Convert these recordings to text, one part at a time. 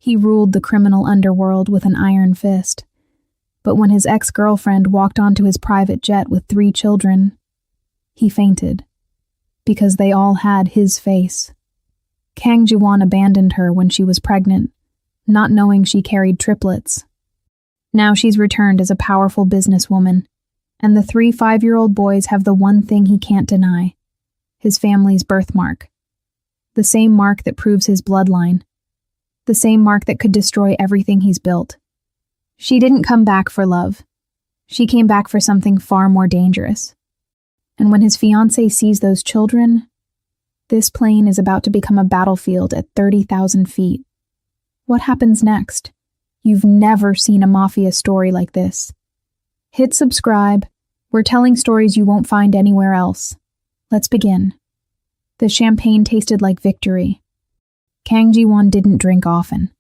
He ruled the criminal underworld with an iron fist. But when his ex-girlfriend walked onto his private jet with 3 children, he fainted, because they all had his face. Kang Ji-won abandoned her when she was pregnant, not knowing she carried triplets. Now she's returned as a powerful businesswoman, and the 3 5-year-old boys have the one thing he can't deny: his family's birthmark. The same mark that proves his bloodline. The same mark that could destroy everything he's built. She didn't come back for love. She came back for something far more dangerous. And when his fiancée sees those children, this plane is about to become a battlefield at 30,000 feet. What happens next? You've never seen a mafia story like this. Hit subscribe. We're telling stories you won't find anywhere else. Let's begin. The champagne tasted like victory. Kang Ji-won didn't drink often.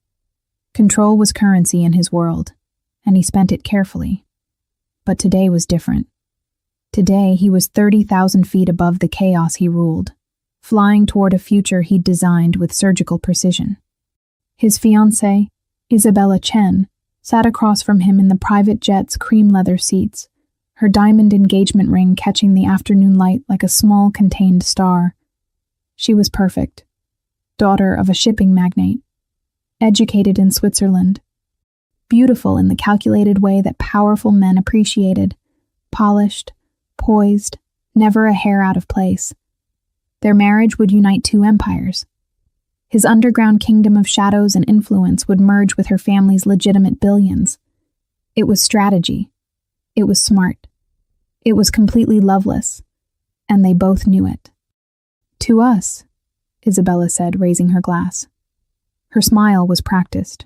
Control was currency in his world, and he spent it carefully. But today was different. Today he was 30,000 feet above the chaos he ruled, flying toward a future he'd designed with surgical precision. His fiancée, Isabella Chen, sat across from him in the private jet's cream leather seats, her diamond engagement ring catching the afternoon light like a small contained star. She was perfect. Daughter of a shipping magnate, educated in Switzerland, beautiful in the calculated way that powerful men appreciated, polished, poised, never a hair out of place. Their marriage would unite 2 empires. His underground kingdom of shadows and influence would merge with her family's legitimate billions. It was strategy. It was smart. It was completely loveless, and they both knew it. To us, Isabella said, raising her glass. Her smile was practiced,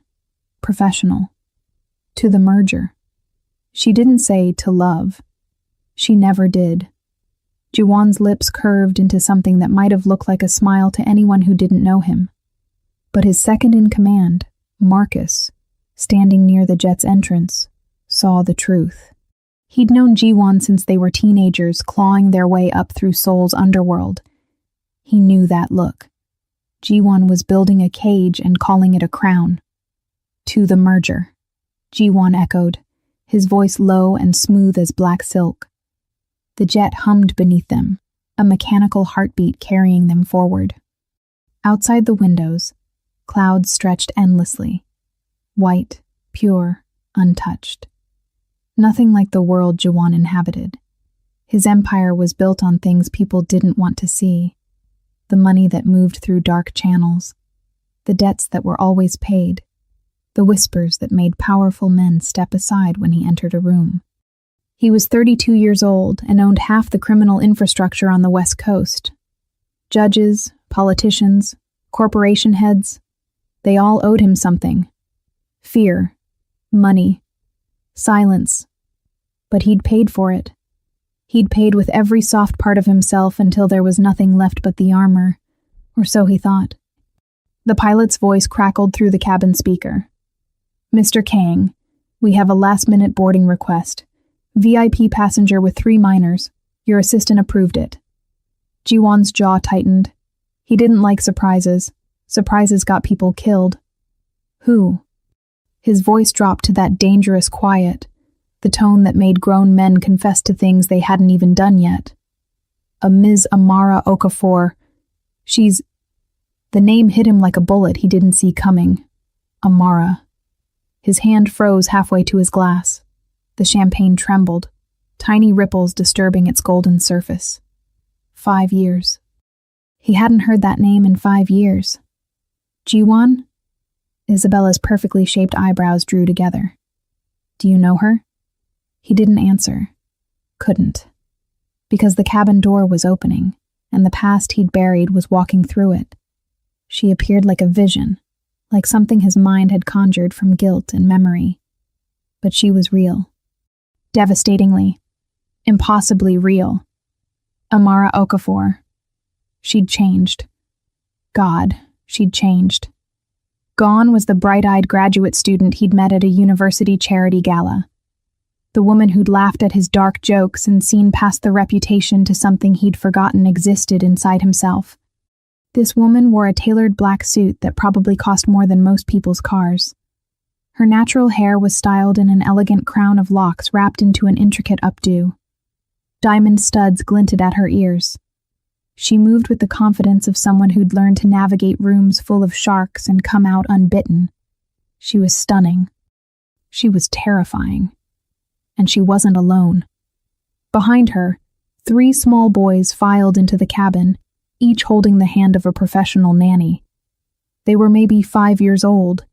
professional. To the merger. She didn't say to love. She never did. Ji-won's lips curved into something that might have looked like a smile to anyone who didn't know him. But his second in command, Marcus, standing near the jet's entrance, saw the truth. He'd known Ji-won since they were teenagers, clawing their way up through Seoul's underworld. He knew that look. Ji-won was building a cage and calling it a crown. To the merger, Ji-won echoed, his voice low and smooth as black silk. The jet hummed beneath them, a mechanical heartbeat carrying them forward. Outside the windows, clouds stretched endlessly, white, pure, untouched. Nothing like the world Ji-won inhabited. His empire was built on things people didn't want to see. The money that moved through dark channels, the debts that were always paid, the whispers that made powerful men step aside when he entered a room. He was 32 years old and owned half the criminal infrastructure on the West Coast. Judges, politicians, corporation heads, they all owed him something. Fear, money, silence. But he'd paid for it. He'd paid with every soft part of himself until there was nothing left but the armor, or so he thought. The pilot's voice crackled through the cabin speaker. Mr. Kang, we have a last-minute boarding request. VIP passenger with 3 minors. Your assistant approved it. Ji-won's jaw tightened. He didn't like surprises. Surprises got people killed. Who? His voice dropped to that dangerous quiet, the tone that made grown men confess to things they hadn't even done yet. A Ms. Amara Okafor. She's... The name hit him like a bullet he didn't see coming. Amara. His hand froze halfway to his glass. The champagne trembled, tiny ripples disturbing its golden surface. 5 years. He hadn't heard that name in 5 years. Ji-won? Isabella's perfectly shaped eyebrows drew together. Do you know her? He didn't answer. Couldn't. Because the cabin door was opening, and the past he'd buried was walking through it. She appeared like a vision, like something his mind had conjured from guilt and memory. But she was real. Devastatingly, impossibly real. Amara Okafor. She'd changed. God, she'd changed. Gone was the bright-eyed graduate student he'd met at a university charity gala. The woman who'd laughed at his dark jokes and seen past the reputation to something he'd forgotten existed inside himself. This woman wore a tailored black suit that probably cost more than most people's cars. Her natural hair was styled in an elegant crown of locks wrapped into an intricate updo. Diamond studs glinted at her ears. She moved with the confidence of someone who'd learned to navigate rooms full of sharks and come out unbitten. She was stunning. She was terrifying. And she wasn't alone. Behind her, 3 small boys filed into the cabin, each holding the hand of a professional nanny. They were maybe 5 years old,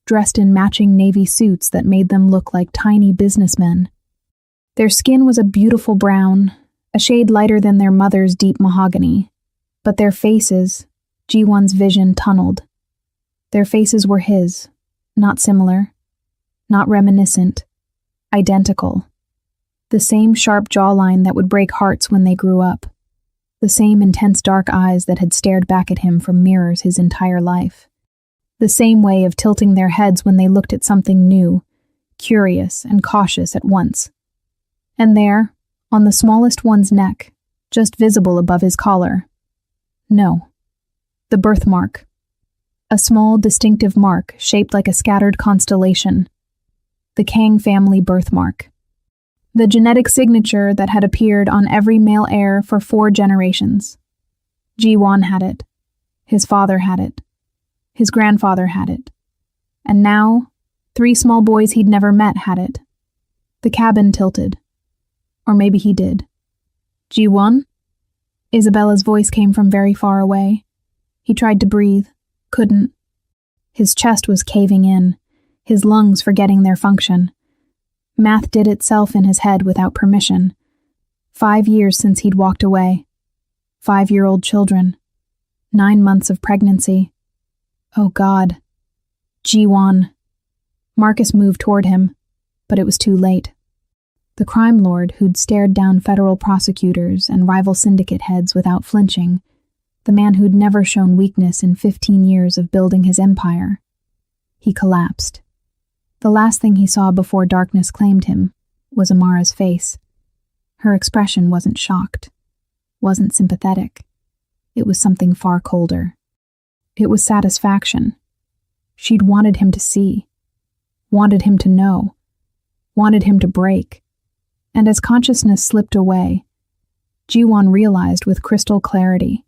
dressed in matching navy suits that made them look like tiny businessmen. Their skin was a beautiful brown, a shade lighter than their mother's deep mahogany, but their faces, Ji-won's vision tunneled. Their faces were his, not similar, not reminiscent, identical. The same sharp jawline that would break hearts when they grew up. The same intense dark eyes that had stared back at him from mirrors his entire life. The same way of tilting their heads when they looked at something new, curious and cautious at once. And there, on the smallest one's neck, just visible above his collar. No. The birthmark. A small, distinctive mark shaped like a scattered constellation. The Kang family birthmark. The genetic signature that had appeared on every male heir for 4 generations. Ji-won had it. His father had it. His grandfather had it. And now, 3 small boys he'd never met had it. The cabin tilted. Or maybe he did. Ji-won? Isabella's voice came from very far away. He tried to breathe. Couldn't. His chest was caving in, his lungs forgetting their function. Math did itself in his head without permission. 5 years since he'd walked away. 5-year-old children. 9 months of pregnancy. Oh God. Ji-won. Marcus moved toward him, but it was too late. The crime lord who'd stared down federal prosecutors and rival syndicate heads without flinching, the man who'd never shown weakness in 15 years of building his empire. He collapsed. The last thing he saw before darkness claimed him was Amara's face. Her expression wasn't shocked, wasn't sympathetic. It was something far colder. It was satisfaction. She'd wanted him to see, wanted him to know, wanted him to break. And as consciousness slipped away, Ji-won realized with crystal clarity.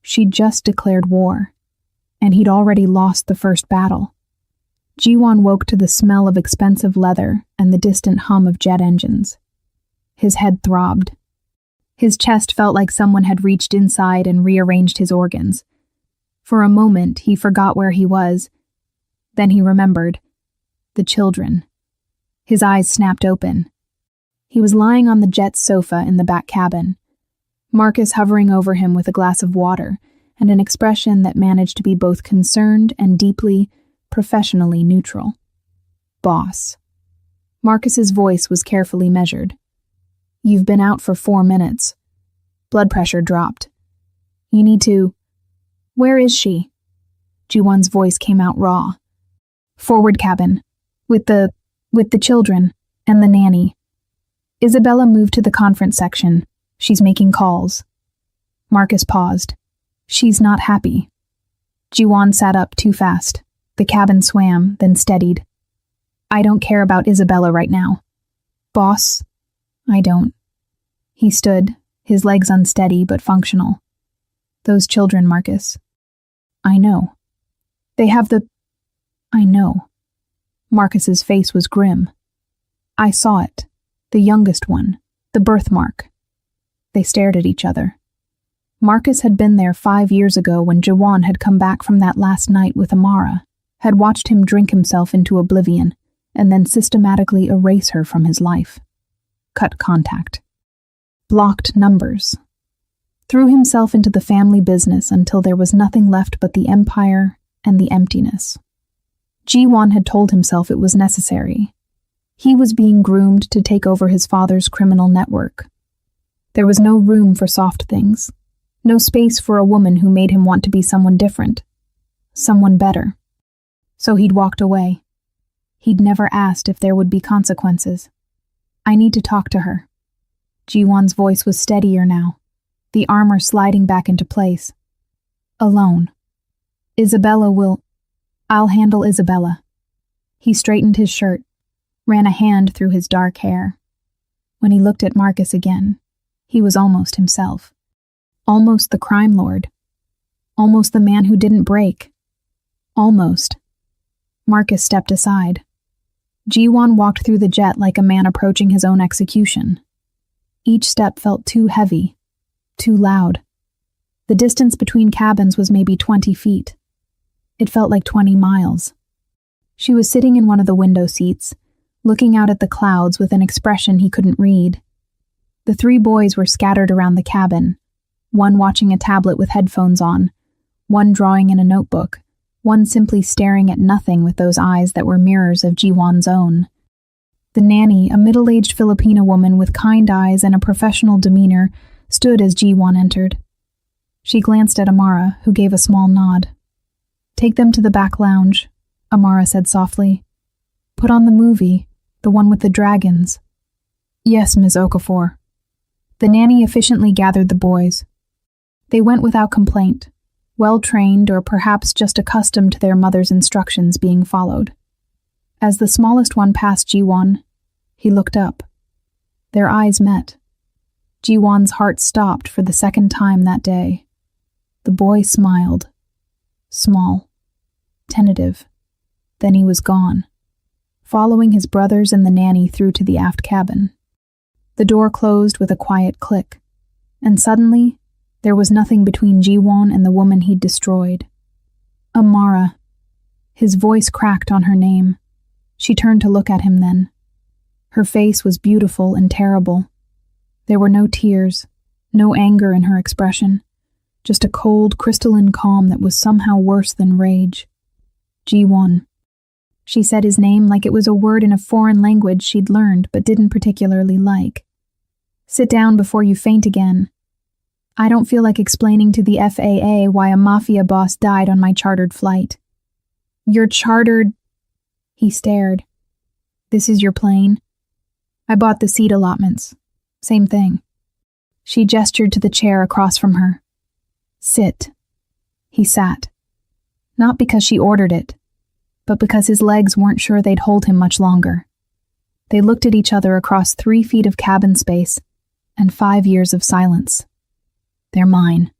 She'd just declared war, and he'd already lost the first battle. Ji-won woke to the smell of expensive leather and the distant hum of jet engines. His head throbbed. His chest felt like someone had reached inside and rearranged his organs. For a moment, he forgot where he was. Then he remembered. The children. His eyes snapped open. He was lying on the jet's sofa in the back cabin, Marcus hovering over him with a glass of water and an expression that managed to be both concerned and deeply, professionally neutral. Boss. Marcus's voice was carefully measured. You've been out for 4 minutes. Blood pressure dropped. You need to... Where is she? Ji-won's voice came out raw. Forward cabin. With the children and the nanny. Isabella moved to the conference section. She's making calls. Marcus paused. She's not happy. Ji-won sat up too fast. The cabin swam, then steadied. I don't care about Isabella right now. Boss, I don't. He stood, his legs unsteady but functional. Those children, Marcus. I know. They have the... I know. Marcus's face was grim. I saw it. The youngest one. The birthmark. They stared at each other. Marcus had been there 5 years ago when Ji-won had come back from that last night with Amara, had watched him drink himself into oblivion, and then systematically erase her from his life. Cut contact. Blocked numbers. Threw himself into the family business until there was nothing left but the empire and the emptiness. Ji-won had told himself it was necessary. He was being groomed to take over his father's criminal network. There was no room for soft things, no space for a woman who made him want to be someone different, someone better. So he'd walked away. He'd never asked if there would be consequences. I need to talk to her. Ji-won's voice was steadier now, the armor sliding back into place. Alone. I'll handle Isabella. He straightened his shirt, ran a hand through his dark hair. When he looked at Marcus again, he was almost himself. Almost the crime lord. Almost the man who didn't break. Almost. Marcus stepped aside. Jiwon walked through the jet like a man approaching his own execution. Each step felt too heavy, too loud. The distance between cabins was maybe 20 feet. It felt like 20 miles. She was sitting in one of the window seats, looking out at the clouds with an expression he couldn't read. The 3 boys were scattered around the cabin, one watching a tablet with headphones on, one drawing in a notebook, one simply staring at nothing with those eyes that were mirrors of Jiwon's own. The nanny, a middle-aged Filipino woman with kind eyes and a professional demeanor, stood as Jiwon entered. She glanced at Amara, who gave a small nod. "Take them to the back lounge," Amara said softly. "Put on the movie, the one with the dragons." "Yes, Ms. Okafor." The nanny efficiently gathered the boys. They went without complaint, well-trained or perhaps just accustomed to their mother's instructions being followed. As the smallest one passed Jiwon, he looked up. Their eyes met. Jiwon's heart stopped for the second time that day. The boy smiled. Small. Tentative. Then he was gone, following his brothers and the nanny through to the aft cabin. The door closed with a quiet click, and suddenly, there was nothing between Jiwon and the woman he'd destroyed. Amara. His voice cracked on her name. She turned to look at him then. Her face was beautiful and terrible. There were no tears, no anger in her expression, just a cold, crystalline calm that was somehow worse than rage. Jiwon. She said his name like it was a word in a foreign language she'd learned but didn't particularly like. "Sit down before you faint again. I don't feel like explaining to the FAA why a mafia boss died on my chartered flight." "Your chartered—" He stared. "This is your plane?" "I bought the seat allotments. Same thing." She gestured to the chair across from her. "Sit." He sat. Not because she ordered it, but because his legs weren't sure they'd hold him much longer. They looked at each other across 3 feet of cabin space and 5 years of silence. "They're mine."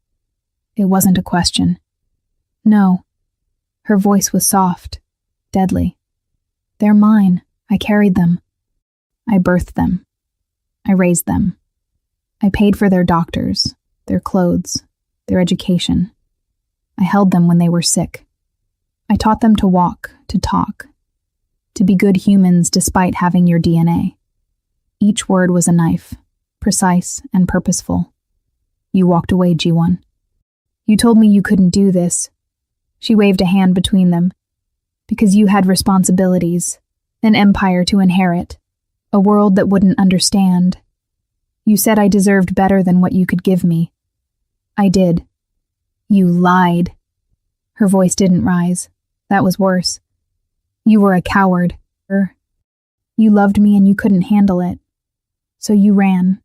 It wasn't a question. "No." Her voice was soft, deadly. "They're mine. I carried them. I birthed them. I raised them. I paid for their doctors, their clothes, their education. I held them when they were sick. I taught them to walk, to talk, to be good humans despite having your DNA. Each word was a knife, precise and purposeful. You walked away, Jiwon. You told me you couldn't do this." She waved a hand between them. "Because you had responsibilities, an empire to inherit, a world that wouldn't understand. You said I deserved better than what you could give me. I did. You lied." Her voice didn't rise. That was worse. "You were a coward. You loved me and you couldn't handle it. So you ran.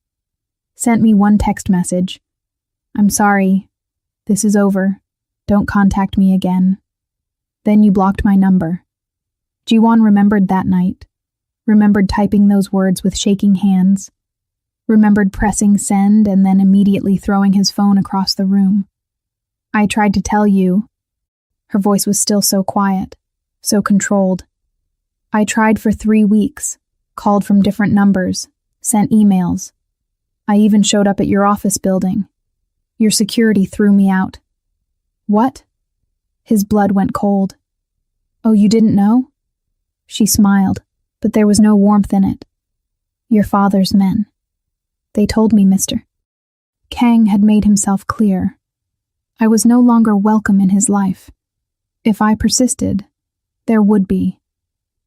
Sent me one text message. 'I'm sorry. This is over. Don't contact me again.' Then you blocked my number." Jiwon remembered that night. Remembered typing those words with shaking hands. Remembered pressing send and then immediately throwing his phone across the room. "I tried to tell you." Her voice was still so quiet, so controlled. "I tried for 3 weeks, called from different numbers, sent emails. I even showed up at your office building. Your security threw me out." "What?" His blood went cold. "Oh, you didn't know?" She smiled, but there was no warmth in it. "Your father's men. They told me, mister." Kang had made himself clear. I was no longer welcome in his life. If I persisted, there would be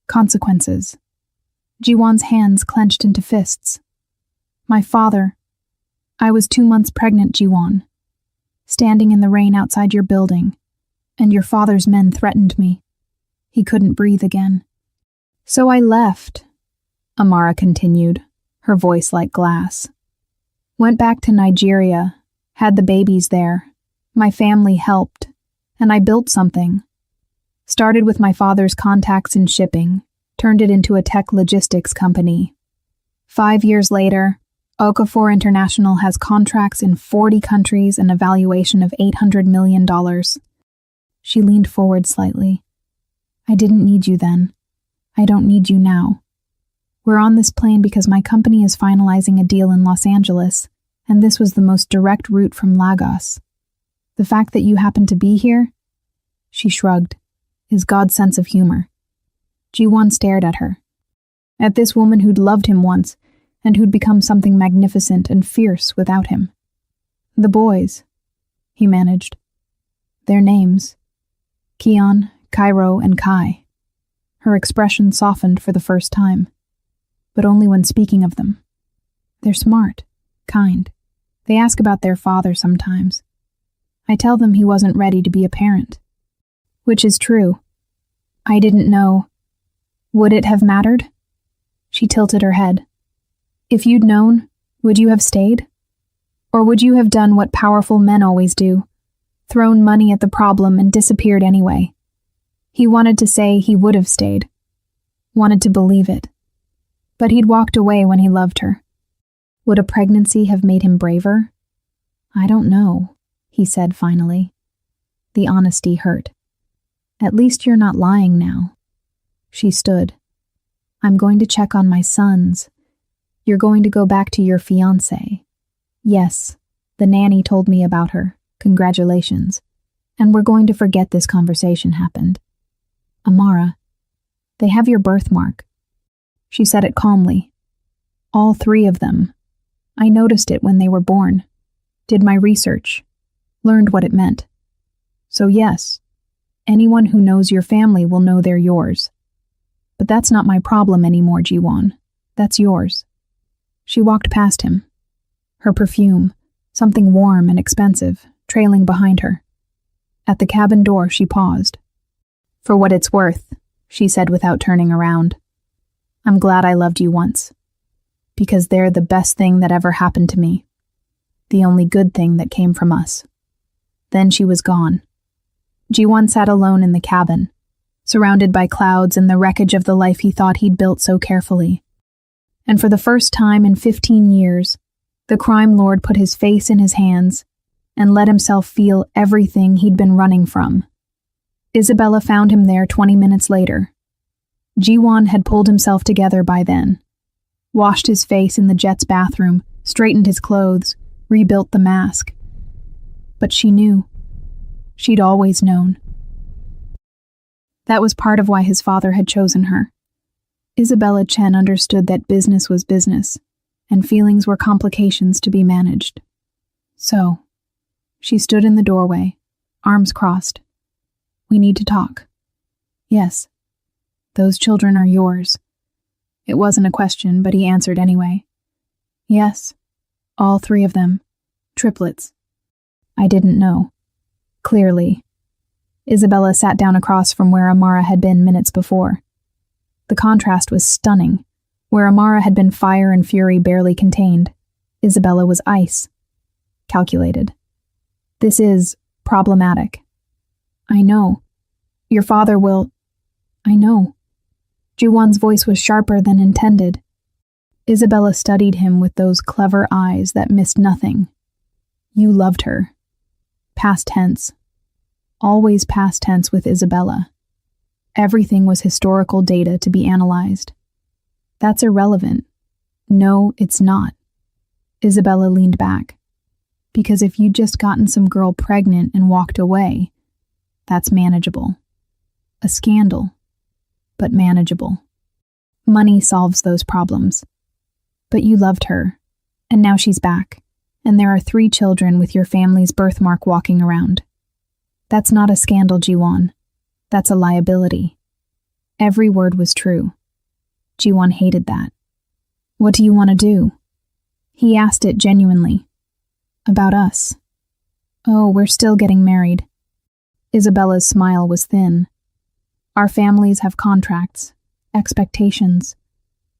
consequences. Jiwon's hands clenched into fists. "My father. I was 2 months pregnant, Jiwon. Standing in the rain outside your building, and your father's men threatened me." He couldn't breathe again. "So I left," Amara continued, her voice like glass. "Went back to Nigeria, had the babies there, My family helped, and I built something. Started with my father's contacts in shipping, turned it into a tech logistics company. 5 years later, Okafor International has contracts in 40 countries and a valuation of $800 million. She leaned forward slightly. I didn't need you then. I don't need you now. We're on this plane because my company is finalizing a deal in Los Angeles, and this was the most direct route from Lagos. The fact that you happen to be here, she shrugged, is God's sense of humor. Ji-won stared at her. At this woman who'd loved him once, and who'd become something magnificent and fierce without him. The boys, he managed. Their names. Keon, Cairo, and Kai. Her expression softened for the first time, but only when speaking of them. They're smart, kind. They ask about their father sometimes. I tell them he wasn't ready to be a parent. Which is true. I didn't know. Would it have mattered? She tilted her head. If you'd known, would you have stayed? Or would you have done what powerful men always do? Thrown money at the problem and disappeared anyway. He wanted to say he would have stayed. Wanted to believe it. But he'd walked away when he loved her. Would a pregnancy have made him braver? I don't know, he said finally. The honesty hurt. At least you're not lying now. She stood. I'm going to check on my sons. You're going to go back to your fiancée. Yes, the nanny told me about her. Congratulations. And we're going to forget this conversation happened. Amara, they have your birthmark. She said it calmly. All 3 of them. I noticed it when they were born. Did my research. Learned what it meant. So yes, anyone who knows your family will know they're yours. But that's not my problem anymore, Ji-won. That's yours. She walked past him. Her perfume, something warm and expensive, trailing behind her. At the cabin door, she paused. For what it's worth, she said without turning around. I'm glad I loved you once. Because they're the best thing that ever happened to me. The only good thing that came from us. Then she was gone. Ji-won sat alone in the cabin, surrounded by clouds and the wreckage of the life he thought he'd built so carefully. And for the first time in 15 years, the crime lord put his face in his hands and let himself feel everything he'd been running from. Isabella found him there 20 minutes later. Ji-won had pulled himself together by then, washed his face in the jet's bathroom, straightened his clothes, rebuilt the mask. But she knew. She'd always known. That was part of why his father had chosen her. Isabella Chen understood that business was business, and feelings were complications to be managed. So, she stood in the doorway, arms crossed. We need to talk. Yes, those children are yours. It wasn't a question, but he answered anyway. Yes, all 3 of them. Triplets. I didn't know. Clearly. Isabella sat down across from where Amara had been minutes before. The contrast was stunning. Where Amara had been fire and fury barely contained, Isabella was ice. Calculated. This is problematic. I know. Your father will... I know. Ji-won's voice was sharper than intended. Isabella studied him with those clever eyes that missed nothing. You loved her. Past tense. Always past tense with Isabella. Everything was historical data to be analyzed. That's irrelevant. No, it's not. Isabella leaned back. Because if you'd just gotten some girl pregnant and walked away, that's manageable. A scandal, but manageable. Money solves those problems. But you loved her, and now she's back, and there are 3 children with your family's birthmark walking around. That's not a scandal, Ji-won. That's a liability. Every word was true. Ji-won hated that. What do you want to do? He asked it genuinely. About us. Oh, we're still getting married. Isabella's smile was thin. Our families have contracts, expectations.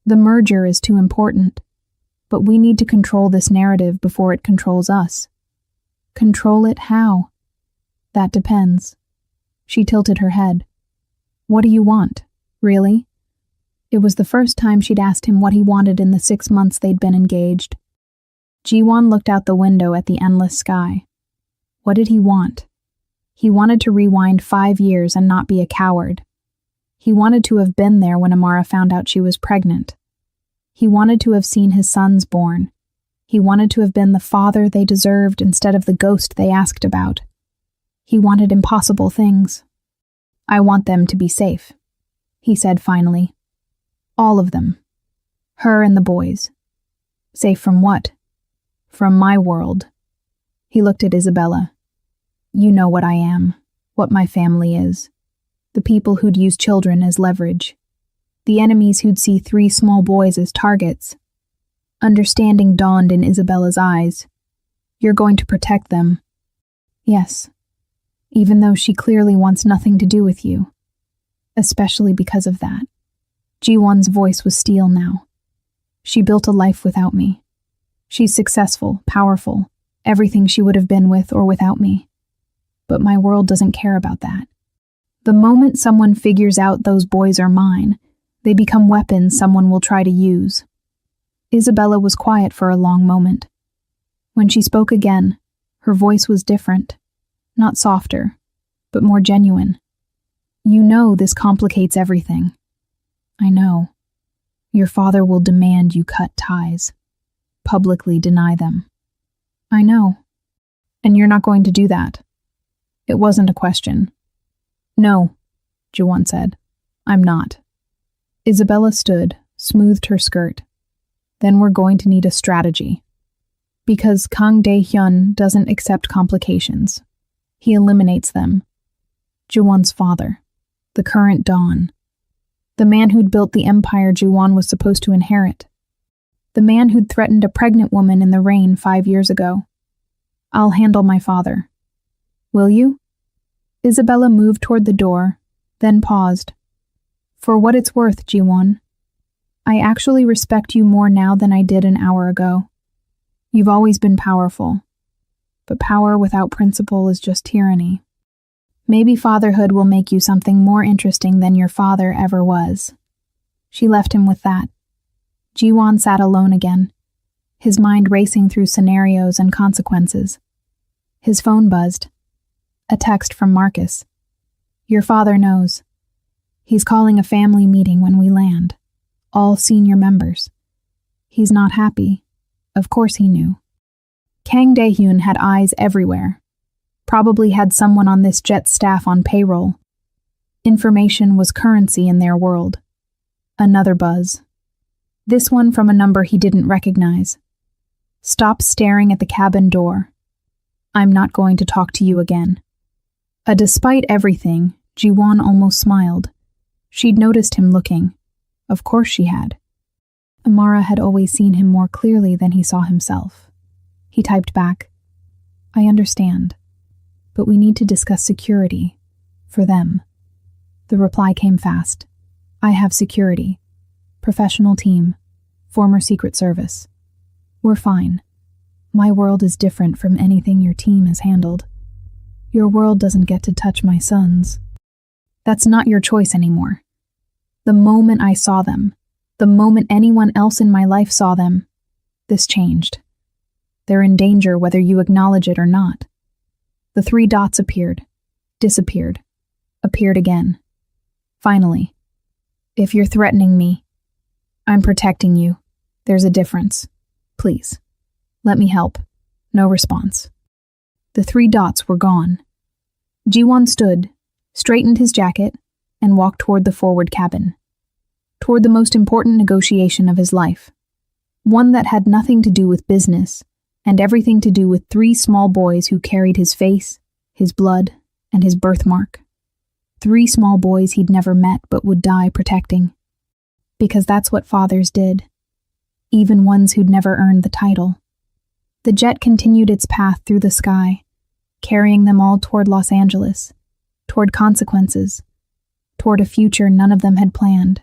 The merger is too important. But we need to control this narrative before it controls us. Control it how? That depends. She tilted her head. What do you want? Really? It was the first time she'd asked him what he wanted in the 6 months they'd been engaged. Jiwon looked out the window at the endless sky. What did he want? He wanted to rewind 5 years and not be a coward. He wanted to have been there when Amara found out she was pregnant. He wanted to have seen his sons born. He wanted to have been the father they deserved instead of the ghost they asked about. He wanted impossible things. I want them to be safe, he said finally. All of them. Her and the boys. Safe from what? From my world. He looked at Isabella. You know what I am, what my family is. The people who'd use children as leverage. The enemies who'd see 3 small boys as targets. Understanding dawned in Isabella's eyes. You're going to protect them. Yes. Even though she clearly wants nothing to do with you. Especially because of that. Jiwon's voice was steel now. She built a life without me. She's successful, powerful, everything she would have been with or without me. But my world doesn't care about that. The moment someone figures out those boys are mine, they become weapons someone will try to use. Isabella was quiet for a long moment. When she spoke again, her voice was different, not softer, but more genuine. You know this complicates everything. I know. Your father will demand you cut ties, publicly deny them. I know. And you're not going to do that. It wasn't a question. No, Jiwon said. I'm not. Isabella stood, smoothed her skirt. Then we're going to need a strategy. Because Kang Dae-hyun doesn't accept complications. He eliminates them. Jiwon's father, the current Dawn. The man who'd built the empire Jiwon was supposed to inherit. The man who'd threatened a pregnant woman in the rain 5 years ago. I'll handle my father. Will you? Isabella moved toward the door, then paused. For what it's worth, Jiwon, I actually respect you more now than I did an hour ago. You've always been powerful. But power without principle is just tyranny. Maybe fatherhood will make you something more interesting than your father ever was. She left him with that. Jiwon sat alone again, his mind racing through scenarios and consequences. His phone buzzed. A text from Marcus. Your father knows. He's calling a family meeting when we land. All senior members. He's not happy. Of course he knew. Kang Dae-hyun had eyes everywhere. Probably had someone on this jet staff on payroll. Information was currency in their world. Another buzz. This one from a number he didn't recognize. Stop staring at the cabin door. I'm not going to talk to you again. Despite everything, Jiwon almost smiled. She'd noticed him looking. Of course she had. Amara had always seen him more clearly than he saw himself. He typed back, I understand, but we need to discuss security. For them. The reply came fast. I have security. Professional team. Former Secret Service. We're fine. My world is different from anything your team has handled. Your world doesn't get to touch my sons. That's not your choice anymore. The moment I saw them, the moment anyone else in my life saw them, this changed. They're in danger whether you acknowledge it or not. The 3 dots appeared, disappeared, appeared again. Finally, if you're threatening me, I'm protecting you. There's a difference. Please, let me help. No response. The 3 dots were gone. Jiwon stood, straightened his jacket, and walked toward the forward cabin. Toward the most important negotiation of his life. One that had nothing to do with business, and everything to do with 3 small boys who carried his face, his blood, and his birthmark. 3 small boys he'd never met but would die protecting. Because that's what fathers did. Even ones who'd never earned the title. The jet continued its path through the sky, carrying them all toward Los Angeles, toward consequences, toward a future none of them had planned.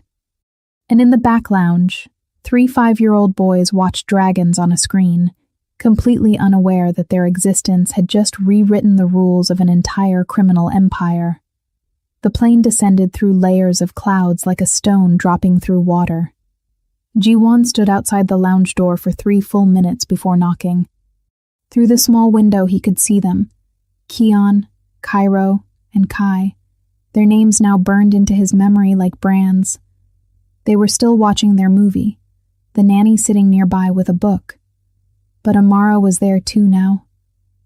And in the back lounge, 3 5-year-old boys watched dragons on a screen, completely unaware that their existence had just rewritten the rules of an entire criminal empire. The plane descended through layers of clouds like a stone dropping through water. Ji-won stood outside the lounge door for 3 full minutes before knocking. Through the small window he could see them, Keon, Cairo, and Kai, their names now burned into his memory like brands. They were still watching their movie, the nanny sitting nearby with a book. But Amara was there too now,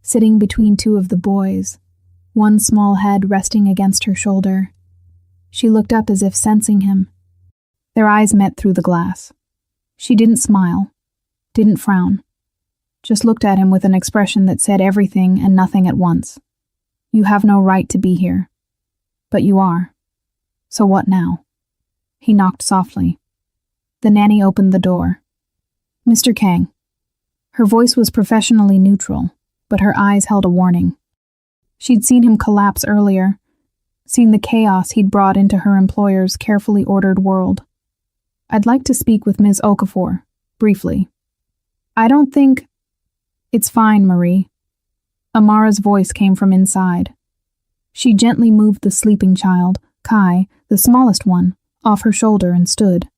sitting between 2 of the boys, one small head resting against her shoulder. She looked up as if sensing him. Their eyes met through the glass. She didn't smile, didn't frown, just looked at him with an expression that said everything and nothing at once. You have no right to be here. But you are. So what now? He knocked softly. The nanny opened the door. Mr. Kang. Her voice was professionally neutral, but her eyes held a warning. She'd seen him collapse earlier, seen the chaos he'd brought into her employer's carefully ordered world. I'd like to speak with Ms. Okafor, briefly. I don't think... It's fine, Marie. Amara's voice came from inside. She gently moved the sleeping child, Kai, the smallest one, off her shoulder and stood.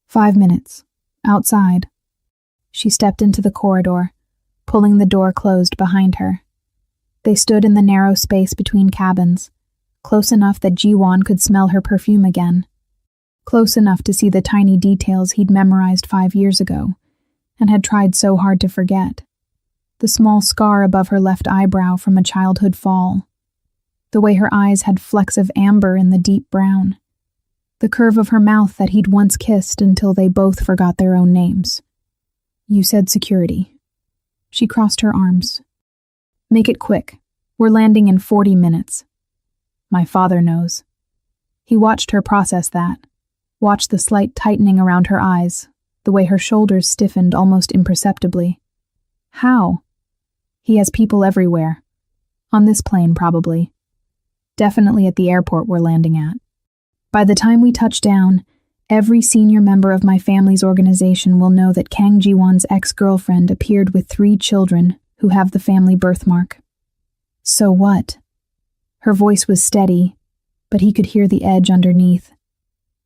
5 minutes. Outside. She stepped into the corridor, pulling the door closed behind her. They stood in the narrow space between cabins, close enough that Ji-won could smell her perfume again, close enough to see the tiny details he'd memorized 5 years ago and had tried so hard to forget. The small scar above her left eyebrow from a childhood fall, the way her eyes had flecks of amber in the deep brown, the curve of her mouth that he'd once kissed until they both forgot their own names. You said security. She crossed her arms. Make it quick. We're landing in 40 minutes. My father knows. He watched her process that, watched the slight tightening around her eyes, the way her shoulders stiffened almost imperceptibly. How? He has people everywhere. On this plane, probably. Definitely at the airport we're landing at. By the time we touch down, every senior member of my family's organization will know that Kang Ji-won's ex-girlfriend appeared with 3 children who have the family birthmark. So what? Her voice was steady, but he could hear the edge underneath.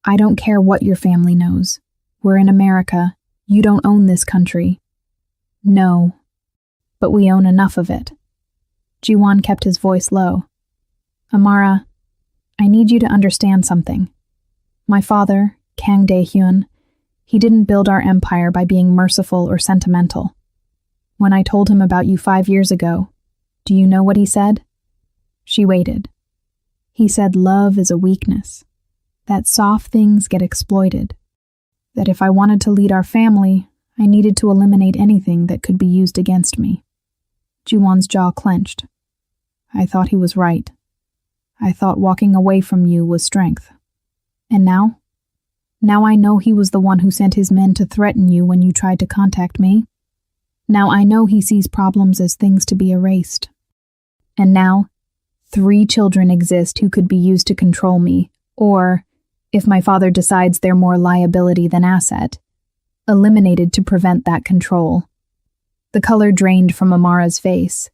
I don't care what your family knows. We're in America. You don't own this country. No. But we own enough of it. Ji-won kept his voice low. Amara, I need you to understand something. My father, Kang Dae-hyun, he didn't build our empire by being merciful or sentimental. When I told him about you 5 years ago, do you know what he said? She waited. He said love is a weakness, that soft things get exploited, that if I wanted to lead our family, I needed to eliminate anything that could be used against me. Ji-won's jaw clenched. I thought he was right. I thought walking away from you was strength. And now? Now I know he was the one who sent his men to threaten you when you tried to contact me. Now I know he sees problems as things to be erased. And now, 3 children exist who could be used to control me, or, if my father decides they're more liability than asset, eliminated to prevent that control. The color drained from Amara's face.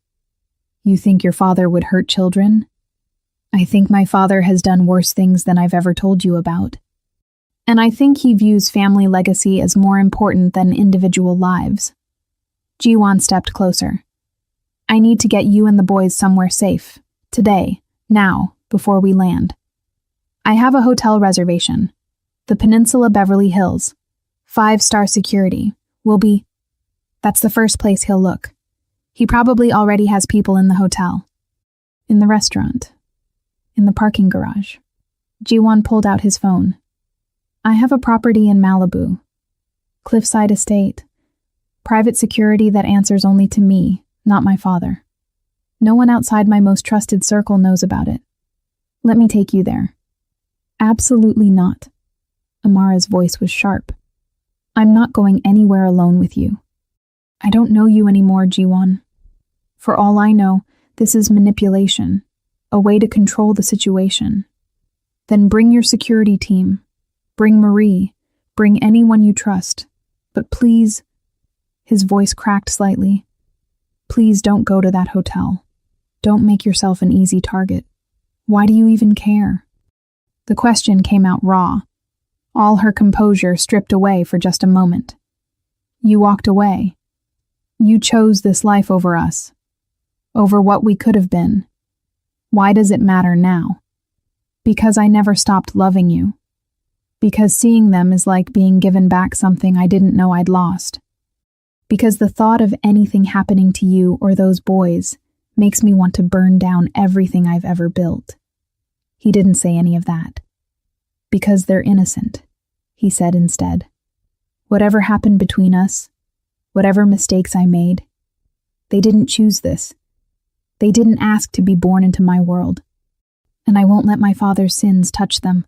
You think your father would hurt children? I think my father has done worse things than I've ever told you about. And I think he views family legacy as more important than individual lives. Ji-won stepped closer. I need to get you and the boys somewhere safe. Today. Now. Before we land. I have a hotel reservation. The Peninsula Beverly Hills. 5-star security. Will be... That's the first place he'll look. He probably already has people in the hotel. In the restaurant. In the parking garage. Ji-won pulled out his phone. I have a property in Malibu. Cliffside Estate. Private security that answers only to me, not my father. No one outside my most trusted circle knows about it. Let me take you there. Absolutely not. Amara's voice was sharp. I'm not going anywhere alone with you. I don't know you anymore, Ji-won. For all I know, this is manipulation, a way to control the situation. Then bring your security team. Bring Marie. Bring anyone you trust. But please, His voice cracked slightly. Please don't go to that hotel. Don't make yourself an easy target. Why do you even care? The question came out raw, all her composure stripped away for just a moment. You walked away. You chose this life over us, over what we could have been. Why does it matter now? Because I never stopped loving you. Because seeing them is like being given back something I didn't know I'd lost. Because the thought of anything happening to you or those boys makes me want to burn down everything I've ever built. He didn't say any of that. Because they're innocent, he said instead. Whatever happened between us, whatever mistakes I made, they didn't choose this. They didn't ask to be born into my world. And I won't let my father's sins touch them.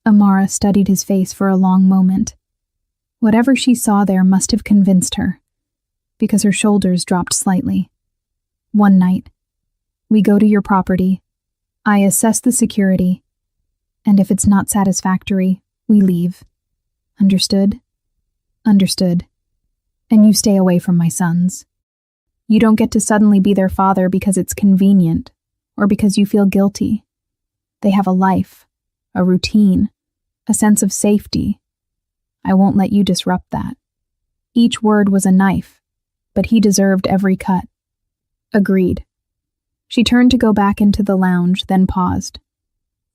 Amara studied his face for a long moment. Whatever she saw there must have convinced her, because her shoulders dropped slightly. One night, we go to your property, I assess the security, and if it's not satisfactory, we leave. Understood? Understood. And you stay away from my sons. You don't get to suddenly be their father because it's convenient, or because you feel guilty. They have a life, a routine, a sense of safety. I won't let you disrupt that. Each word was a knife, but he deserved every cut. Agreed. She turned to go back into the lounge, then paused.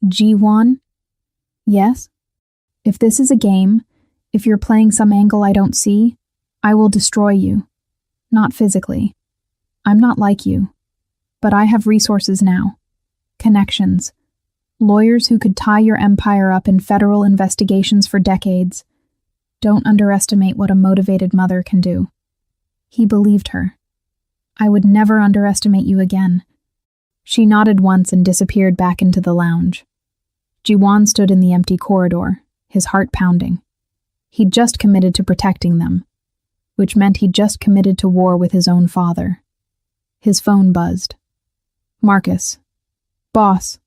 Ji-won? Yes? If this is a game, if you're playing some angle I don't see, I will destroy you. Not physically. I'm not like you. But I have resources now. Connections. Lawyers who could tie your empire up in federal investigations for decades. Don't underestimate what a motivated mother can do. He believed her. I would never underestimate you again. She nodded once and disappeared back into the lounge. Ji-won stood in the empty corridor, his heart pounding. He'd just committed to protecting them, which meant he'd just committed to war with his own father. His phone buzzed. Marcus. Boss.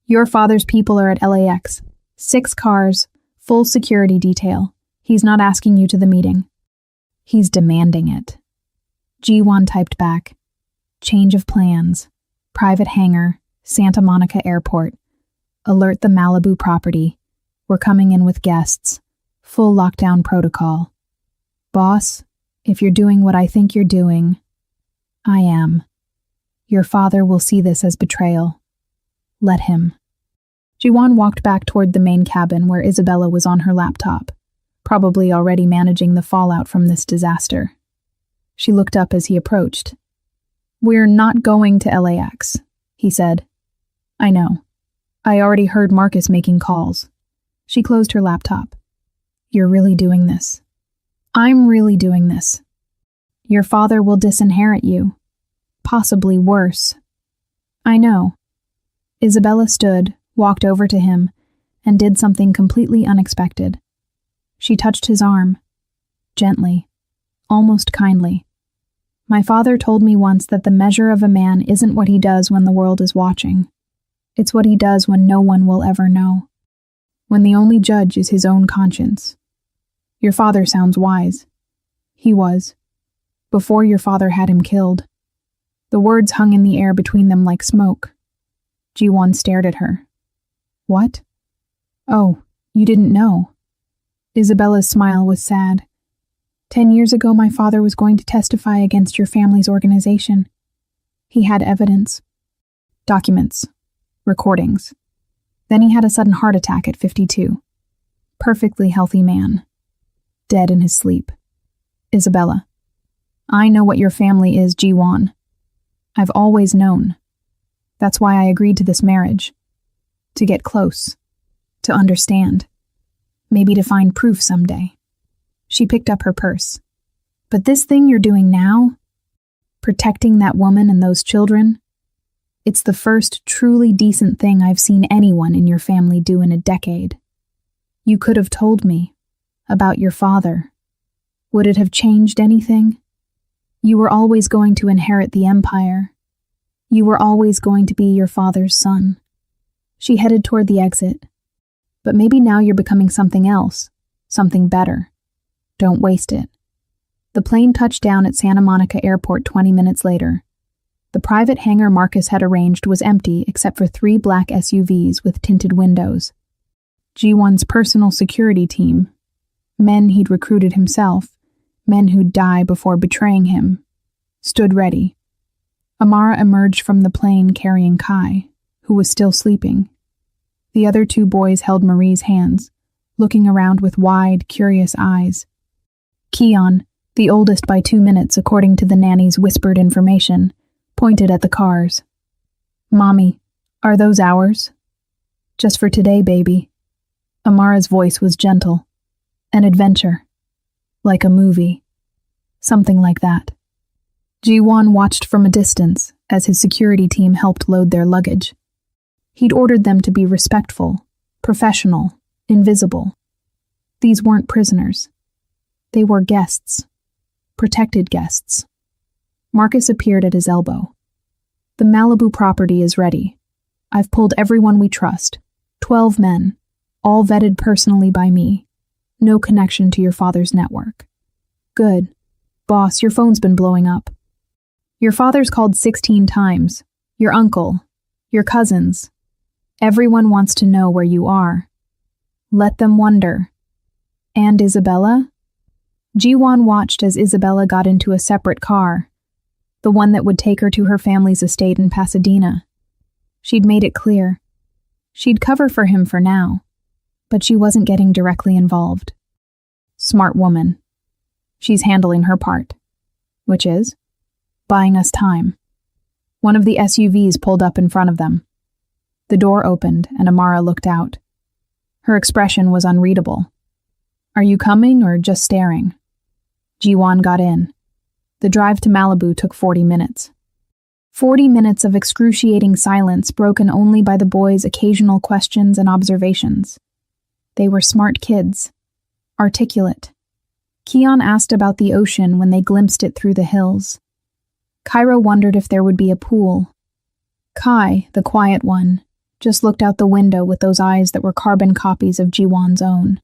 Your father's people are at LAX. 6 cars, full security detail. He's not asking you to the meeting. He's demanding it. Ji-won typed back. Change of plans. Private hangar. Santa Monica Airport. Alert the Malibu property. We're coming in with guests. Full lockdown protocol. Boss, if you're doing what I think you're doing, I am. Your father will see this as betrayal. Let him. Ji-won walked back toward the main cabin where Isabella was on her laptop, probably already managing the fallout from this disaster. She looked up as he approached. We're not going to LAX, he said. I know. I already heard Marcus making calls. She closed her laptop. You're really doing this. I'm really doing this. Your father will disinherit you. Possibly worse. I know. Isabella stood, walked over to him, and did something completely unexpected. She touched his arm. Gently. Almost kindly. My father told me once that the measure of a man isn't what he does when the world is watching. It's what he does when no one will ever know. When the only judge is his own conscience. Your father sounds wise. He was. Before your father had him killed. The words hung in the air between them like smoke. Ji-won stared at her. What? Oh, you didn't know. Isabella's smile was sad. 10 years ago, my father was going to testify against your family's organization. He had evidence. Documents. Recordings. Then he had a sudden heart attack at 52. Perfectly healthy man. Dead in his sleep. Isabella. I know what your family is, Ji-won. I've always known. That's why I agreed to this marriage. To get close. To understand. Maybe to find proof someday. She picked up her purse. But this thing you're doing now? Protecting that woman and those children? It's the first truly decent thing I've seen anyone in your family do in a decade. You could have told me. About your father. Would it have changed anything? You were always going to inherit the empire. You were always going to be your father's son. She headed toward the exit. But maybe now you're becoming something else. Something better. Don't waste it. The plane touched down at Santa Monica Airport 20 minutes later. The private hangar Marcus had arranged was empty except for 3 black SUVs with tinted windows. Ji-won's personal security team, men he'd recruited himself, men who'd die before betraying him, stood ready. Amara emerged from the plane carrying Kai, who was still sleeping. The other 2 boys held Marie's hands, looking around with wide, curious eyes. Keon, the oldest by 2 minutes according to the nanny's whispered information, pointed at the cars. "Mommy, are those ours?" "Just for today, baby." Amara's voice was gentle. "An adventure. Like a movie. Something like that." Ji-won watched from a distance as his security team helped load their luggage. He'd ordered them to be respectful, professional, invisible. These weren't prisoners. They were guests. Protected guests. Marcus appeared at his elbow. "The Malibu property is ready. I've pulled everyone we trust. 12 men, all vetted personally by me. No connection to your father's network." "Good. Boss, your phone's been blowing up. Your father's called 16 times. Your uncle. Your cousins. Everyone wants to know where you are. Let them wonder." "And Isabella?" Ji-won watched as Isabella got into a separate car, the one that would take her to her family's estate in Pasadena. She'd made it clear. She'd cover for him for now, but she wasn't getting directly involved. Smart woman. She's handling her part, which is buying us time. One of the SUVs pulled up in front of them. The door opened and Amara looked out. Her expression was unreadable. "Are you coming or just staring?" Ji-won got in. The drive to Malibu took 40 minutes. 40 minutes of excruciating silence broken only by the boys' occasional questions and observations. They were smart kids. Articulate. Keon asked about the ocean when they glimpsed it through the hills. Cairo wondered if there would be a pool. Kai, the quiet one, just looked out the window with those eyes that were carbon copies of Ji-won's own.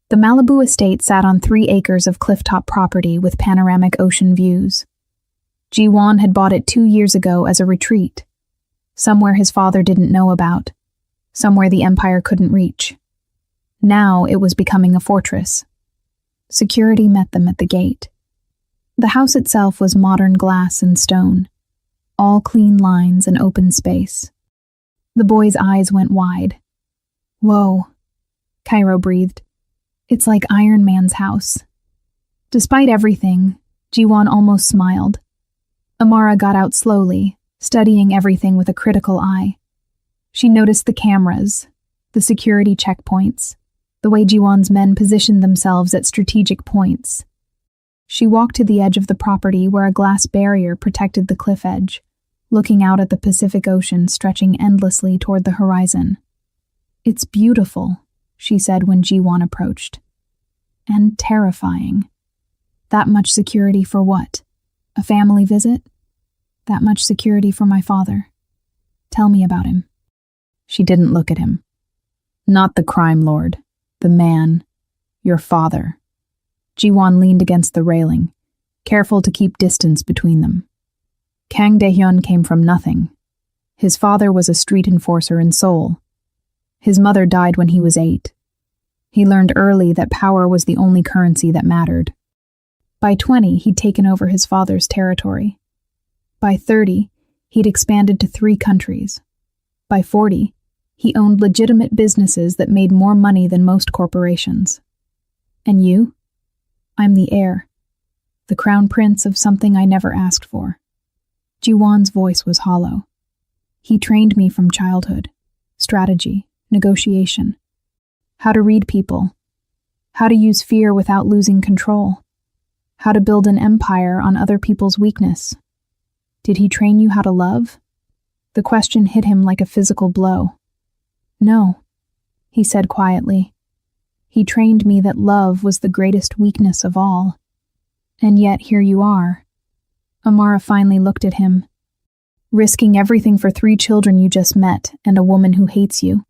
The Malibu estate sat on 3 acres of clifftop property with panoramic ocean views. Ji-won had bought it 2 years ago as a retreat, somewhere his father didn't know about, somewhere the empire couldn't reach. Now it was becoming a fortress. Security met them at the gate. The house itself was modern glass and stone, all clean lines and open space. The boy's eyes went wide. "Whoa," Cairo breathed. "It's like Iron Man's house." Despite everything, Ji-won almost smiled. Amara got out slowly, studying everything with a critical eye. She noticed the cameras, the security checkpoints, the way Ji-won's men positioned themselves at strategic points. She walked to the edge of the property where a glass barrier protected the cliff edge, looking out at the Pacific Ocean stretching endlessly toward the horizon. "It's beautiful," she said when Ji-won approached. "And terrifying. That much security for what? A family visit? That much security for my father. Tell me about him." She didn't look at him. "Not the crime lord. The man. Your father." Ji-won leaned against the railing, careful to keep distance between them. Kang Dae-hyun came from nothing. His father was a street enforcer in Seoul. His mother died when he was 8. He learned early that power was the only currency that mattered. By 20, he'd taken over his father's territory. By 30, he'd expanded to 3 countries. By 40, he owned legitimate businesses that made more money than most corporations. "And you? I'm the heir. The crown prince of something I never asked for." Ji-won's voice was hollow. "He trained me from childhood. Strategy, negotiation. How to read people. How to use fear without losing control. How to build an empire on other people's weakness. Did he train you how to love?" The question hit him like a physical blow. "No," he said quietly. "He trained me that love was the greatest weakness of all. And yet here you are." Amara finally looked at him. "Risking everything for 3 children you just met and a woman who hates you.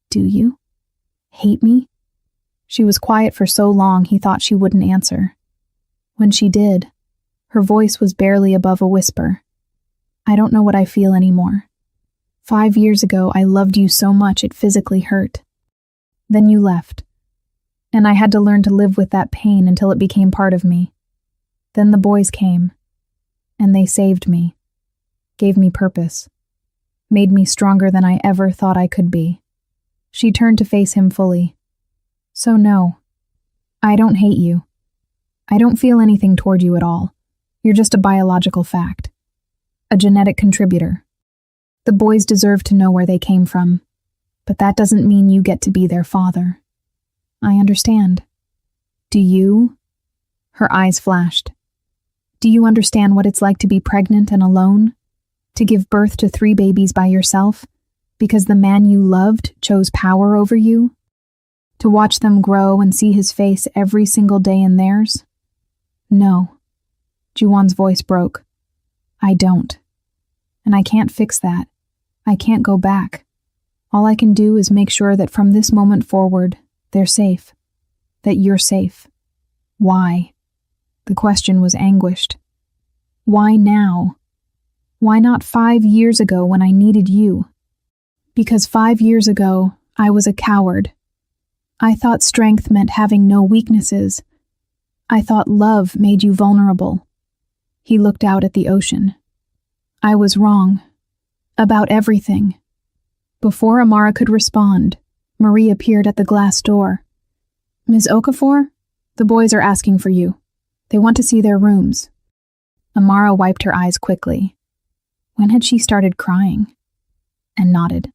Do you? Hate me?" She was quiet for so long he thought she wouldn't answer. When she did, her voice was barely above a whisper. I don't know what I feel anymore. 5 years ago, I loved you so much it physically hurt. Then you left, and I had to learn to live with that pain until it became part of me. Then the boys came, and they saved me, gave me purpose, made me stronger than I ever thought I could be. She turned to face him fully. So no, I don't hate you. I don't feel anything toward you at all. You're just a biological fact. A genetic contributor. The boys deserve to know where they came from, but that doesn't mean you get to be their father. I understand. Do you? Her eyes flashed. Do you understand what it's like to be pregnant and alone? To give birth to 3 babies by yourself, because the man you loved chose power over you? To watch them grow and see his face every single day in theirs? No. Juwon's voice broke. I don't. And I can't fix that. I can't go back. All I can do is make sure that from this moment forward, they're safe. That you're safe. Why? The question was anguished. Why now? Why not 5 years ago when I needed you? Because 5 years ago, I was a coward. I thought strength meant having no weaknesses. I thought love made you vulnerable. He looked out at the ocean. I was wrong. About everything. Before Amara could respond, Marie appeared at the glass door. Ms. Okafor, the boys are asking for you. They want to see their rooms. Amara wiped her eyes quickly. When had she started crying? And nodded.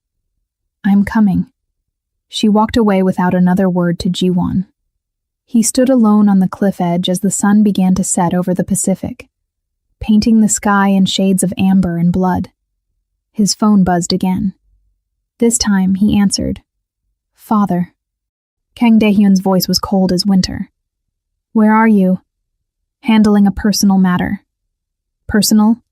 I'm coming. She walked away without another word to Jiwon. He stood alone on the cliff edge as the sun began to set over the Pacific, painting the sky in shades of amber and blood. His phone buzzed again. This time he answered. Father. Kang Daehyun's voice was cold as winter. Where are you? Handling a personal matter. Personal?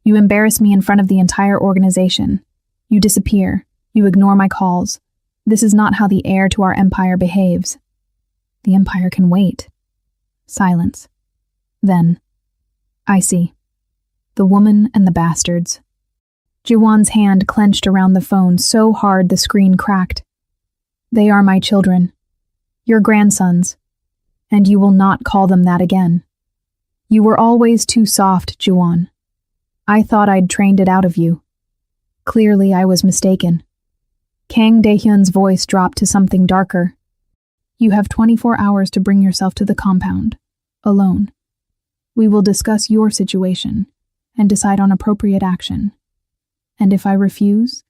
You embarrass me in front of the entire organization. You disappear. You ignore my calls. This is not how the heir to our empire behaves. The empire can wait. Silence. Then, I see. The woman and the bastards. Jiwon's hand clenched around the phone so hard the screen cracked. They are my children. Your grandsons. And you will not call them that again. You were always too soft, Jiwon. I thought I'd trained it out of you. Clearly I was mistaken. Kang Daehyun's voice dropped to something darker. You have 24 hours to bring yourself to the compound, alone. We will discuss your situation and decide on appropriate action. And if I refuse,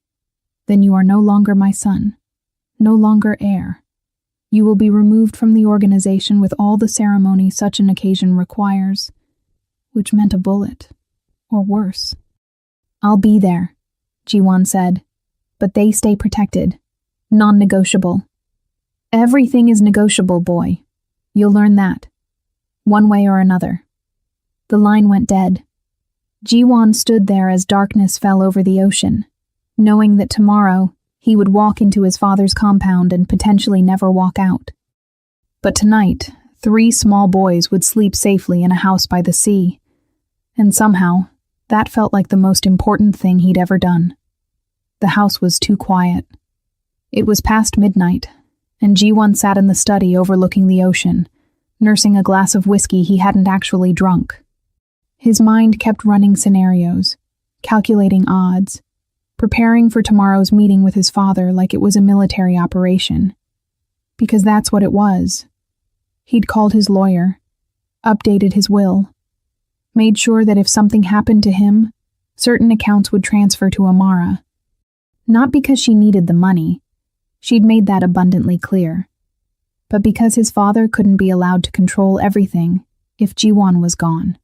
then you are no longer my son, no longer heir. You will be removed from the organization with all the ceremony such an occasion requires, which meant a bullet, or worse. I'll be there, Jiwon said, but they stay protected, non-negotiable. Everything is negotiable, boy. You'll learn that, one way or another. The line went dead. Jiwon stood there as darkness fell over the ocean, knowing that tomorrow he would walk into his father's compound and potentially never walk out. But tonight, 3 small boys would sleep safely in a house by the sea, and somehow, that felt like the most important thing he'd ever done. The house was too quiet. It was past midnight, and Jiwon sat in the study overlooking the ocean, nursing a glass of whiskey he hadn't actually drunk. His mind kept running scenarios, calculating odds, preparing for tomorrow's meeting with his father like it was a military operation. Because that's what it was. He'd called his lawyer, updated his will, made sure that if something happened to him, certain accounts would transfer to Amara. Not because she needed the money, she'd made that abundantly clear, but because his father couldn't be allowed to control everything if Jiwon was gone.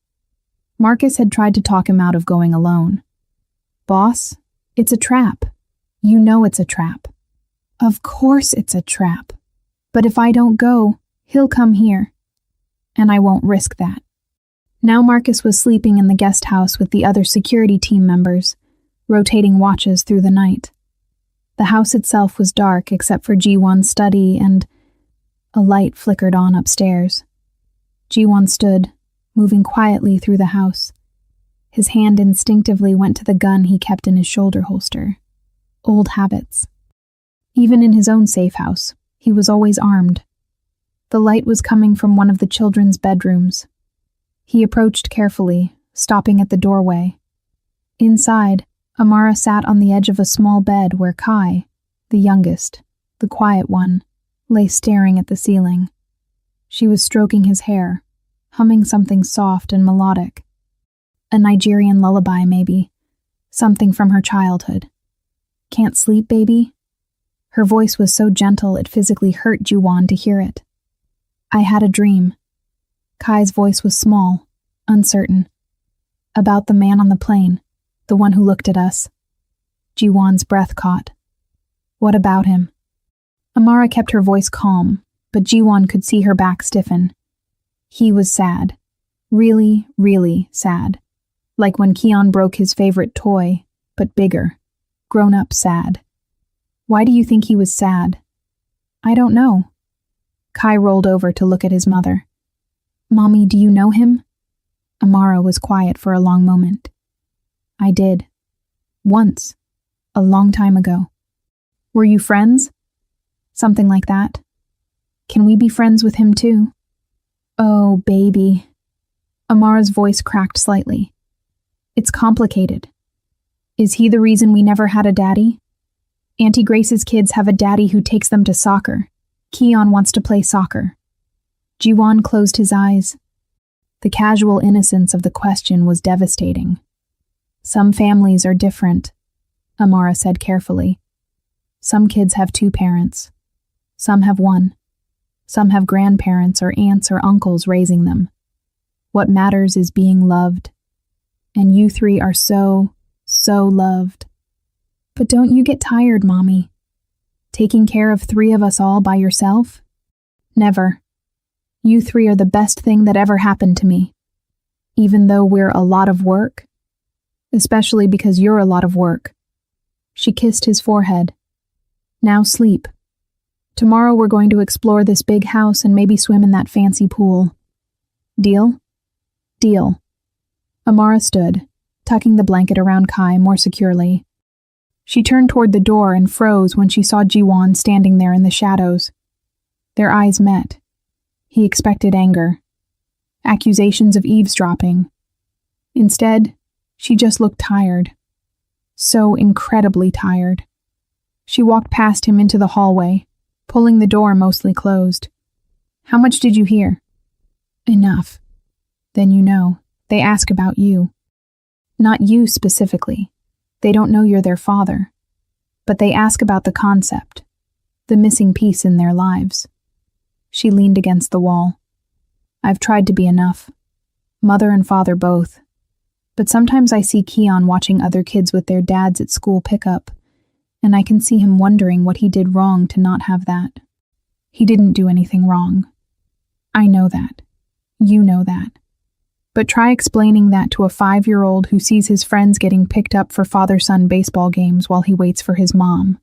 Marcus had tried to talk him out of going alone. Boss, it's a trap. You know it's a trap. Of course it's a trap. But if I don't go, he'll come here. And I won't risk that. Now Marcus was sleeping in the guest house with the other security team members, rotating watches through the night. The house itself was dark except for Jiwon's study and a light flickered on upstairs. Jiwon stood, moving quietly through the house. His hand instinctively went to the gun he kept in his shoulder holster. Old habits. Even in his own safe house, he was always armed. The light was coming from one of the children's bedrooms. He approached carefully, stopping at the doorway. Inside, Amara sat on the edge of a small bed where Kai, the youngest, the quiet one, lay staring at the ceiling. She was stroking his hair, humming something soft and melodic. A Nigerian lullaby, maybe. Something from her childhood. "Can't sleep, baby?" Her voice was so gentle it physically hurt Jiwon to hear it. "I had a dream." Kai's voice was small, uncertain. "About the man on the plane, the one who looked at us." Jiwon's breath caught. "What about him?" Amara kept her voice calm, but Jiwon could see her back stiffen. He was sad. Really, really sad. Like when Keon broke his favorite toy, but bigger. Grown-up sad. "Why do you think he was sad?" "I don't know." Kai rolled over to look at his mother. "Mommy, do you know him?" Amara was quiet for a long moment. "I did. Once. A long time ago." "Were you friends?" "Something like that." "Can we be friends with him too?" "Oh, baby." Amara's voice cracked slightly. "It's complicated. Is he the reason we never had a daddy? Auntie Grace's kids have a daddy who takes them to soccer. Keon wants to play soccer." Jiwon closed his eyes. The casual innocence of the question was devastating. "Some families are different," Amara said carefully. "Some kids have 2 parents. Some have 1. Some have grandparents or aunts or uncles raising them. What matters is being loved. And you 3 are so loved. But don't you get tired, Mommy? Taking care of 3 of us all by yourself? Never. You 3 are the best thing that ever happened to me. Even though we're a lot of work. Especially because you're a lot of work." She kissed his forehead. "Now sleep. Tomorrow we're going to explore this big house and maybe swim in that fancy pool. Deal?" "Deal." Amara stood, tucking the blanket around Kai more securely. She turned toward the door and froze when she saw Jiwon standing there in the shadows. Their eyes met. He expected anger. Accusations of eavesdropping. Instead, she just looked tired. So incredibly tired. She walked past him into the hallway, pulling the door mostly closed. "How much did you hear?" "Enough." "Then you know. They ask about you. Not you specifically. They don't know you're their father. But they ask about the concept, the missing piece in their lives." She leaned against the wall. "I've tried to be enough. Mother and father both. But sometimes I see Keon watching other kids with their dads at school pickup, and I can see him wondering what he did wrong to not have that. He didn't do anything wrong. I know that. You know that. But try explaining that to a 5-year-old who sees his friends getting picked up for father-son baseball games while he waits for his mom."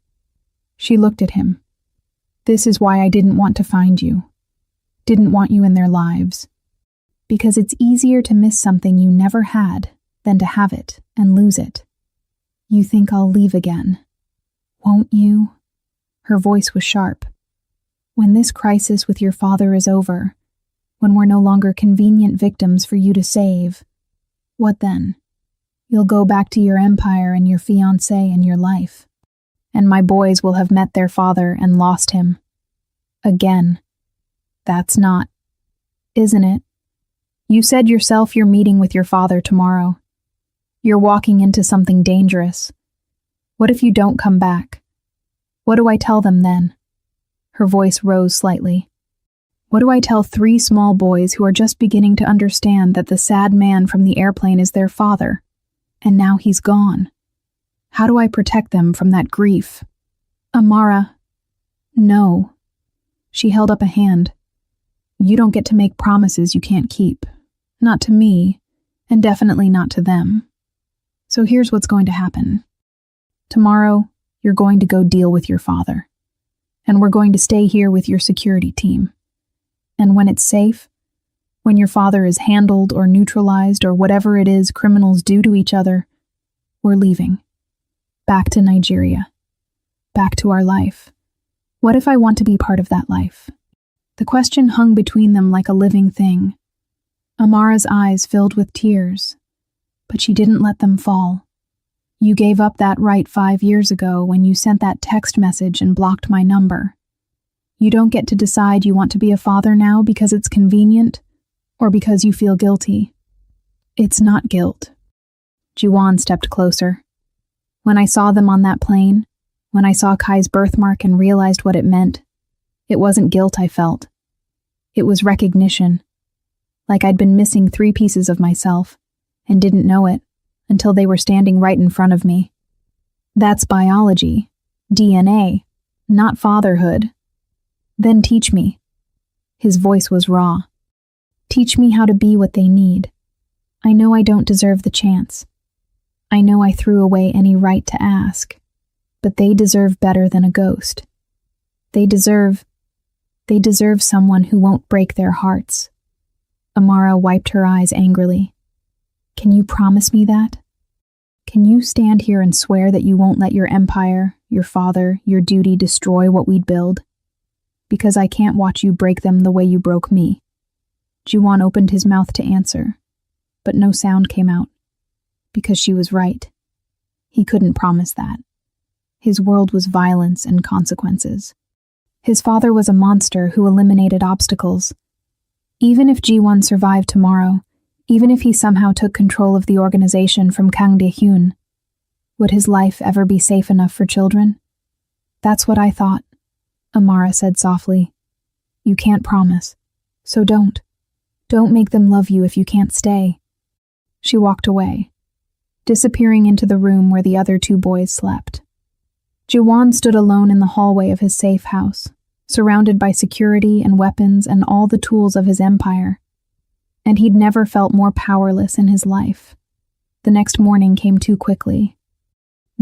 She looked at him. "This is why I didn't want to find you. Didn't want you in their lives. Because it's easier to miss something you never had than to have it and lose it. You think I'll leave again. Won't you?" Her voice was sharp. "When this crisis with your father is over, when we're no longer convenient victims for you to save, what then? You'll go back to your empire and your fiancée and your life. And my boys will have met their father and lost him. Again. That's not. Isn't it? You said yourself you're meeting with your father tomorrow. You're walking into something dangerous. What if you don't come back? What do I tell them then?" Her voice rose slightly. "What do I tell 3 small boys who are just beginning to understand that the sad man from the airplane is their father, and now he's gone? How do I protect them from that grief?" "Amara." "No." She held up a hand. "You don't get to make promises you can't keep. Not to me, and definitely not to them. So here's what's going to happen. Tomorrow, you're going to go deal with your father. And we're going to stay here with your security team. And when it's safe, When your father is handled or neutralized or whatever it is criminals do to each other, we're leaving. Back to Nigeria. Back to our life. What if I want to be part of that life? The question hung between them like a living thing. Amara's eyes filled with tears, but she didn't let them fall. You gave up that right 5 years ago when you sent that text message and blocked my number. You don't get to decide you want to be a father now because it's convenient or because you feel guilty. It's not guilt. Jiwon stepped closer. When I saw them on that plane, when I saw Kai's birthmark and realized what it meant, it wasn't guilt I felt. It was recognition. Like I'd been missing 3 pieces of myself and didn't know it until they were standing right in front of me. That's biology, DNA, not fatherhood. Then teach me. His voice was raw. Teach me how to be what they need. I know I don't deserve the chance. I know I threw away any right to ask, but they deserve better than a ghost. They deserve someone who won't break their hearts. Amara wiped her eyes angrily. Can you promise me that? Can you stand here and swear that you won't let your empire, your father, your duty destroy what we'd build? Because I can't watch you break them the way you broke me. Jiwon opened his mouth to answer, but no sound came out. Because she was right. He couldn't promise that. His world was violence and consequences. His father was a monster who eliminated obstacles. Even if Jiwon survived tomorrow, even if he somehow took control of the organization from Kang De-hyun, would his life ever be safe enough for children? That's what I thought, Amara said softly. You can't promise, so don't. Don't make them love you if you can't stay. She walked away, disappearing into the room where the other 2 boys slept. Jiwon stood alone in the hallway of his safe house, surrounded by security and weapons and all the tools of his empire. And he'd never felt more powerless in his life. The next morning came too quickly.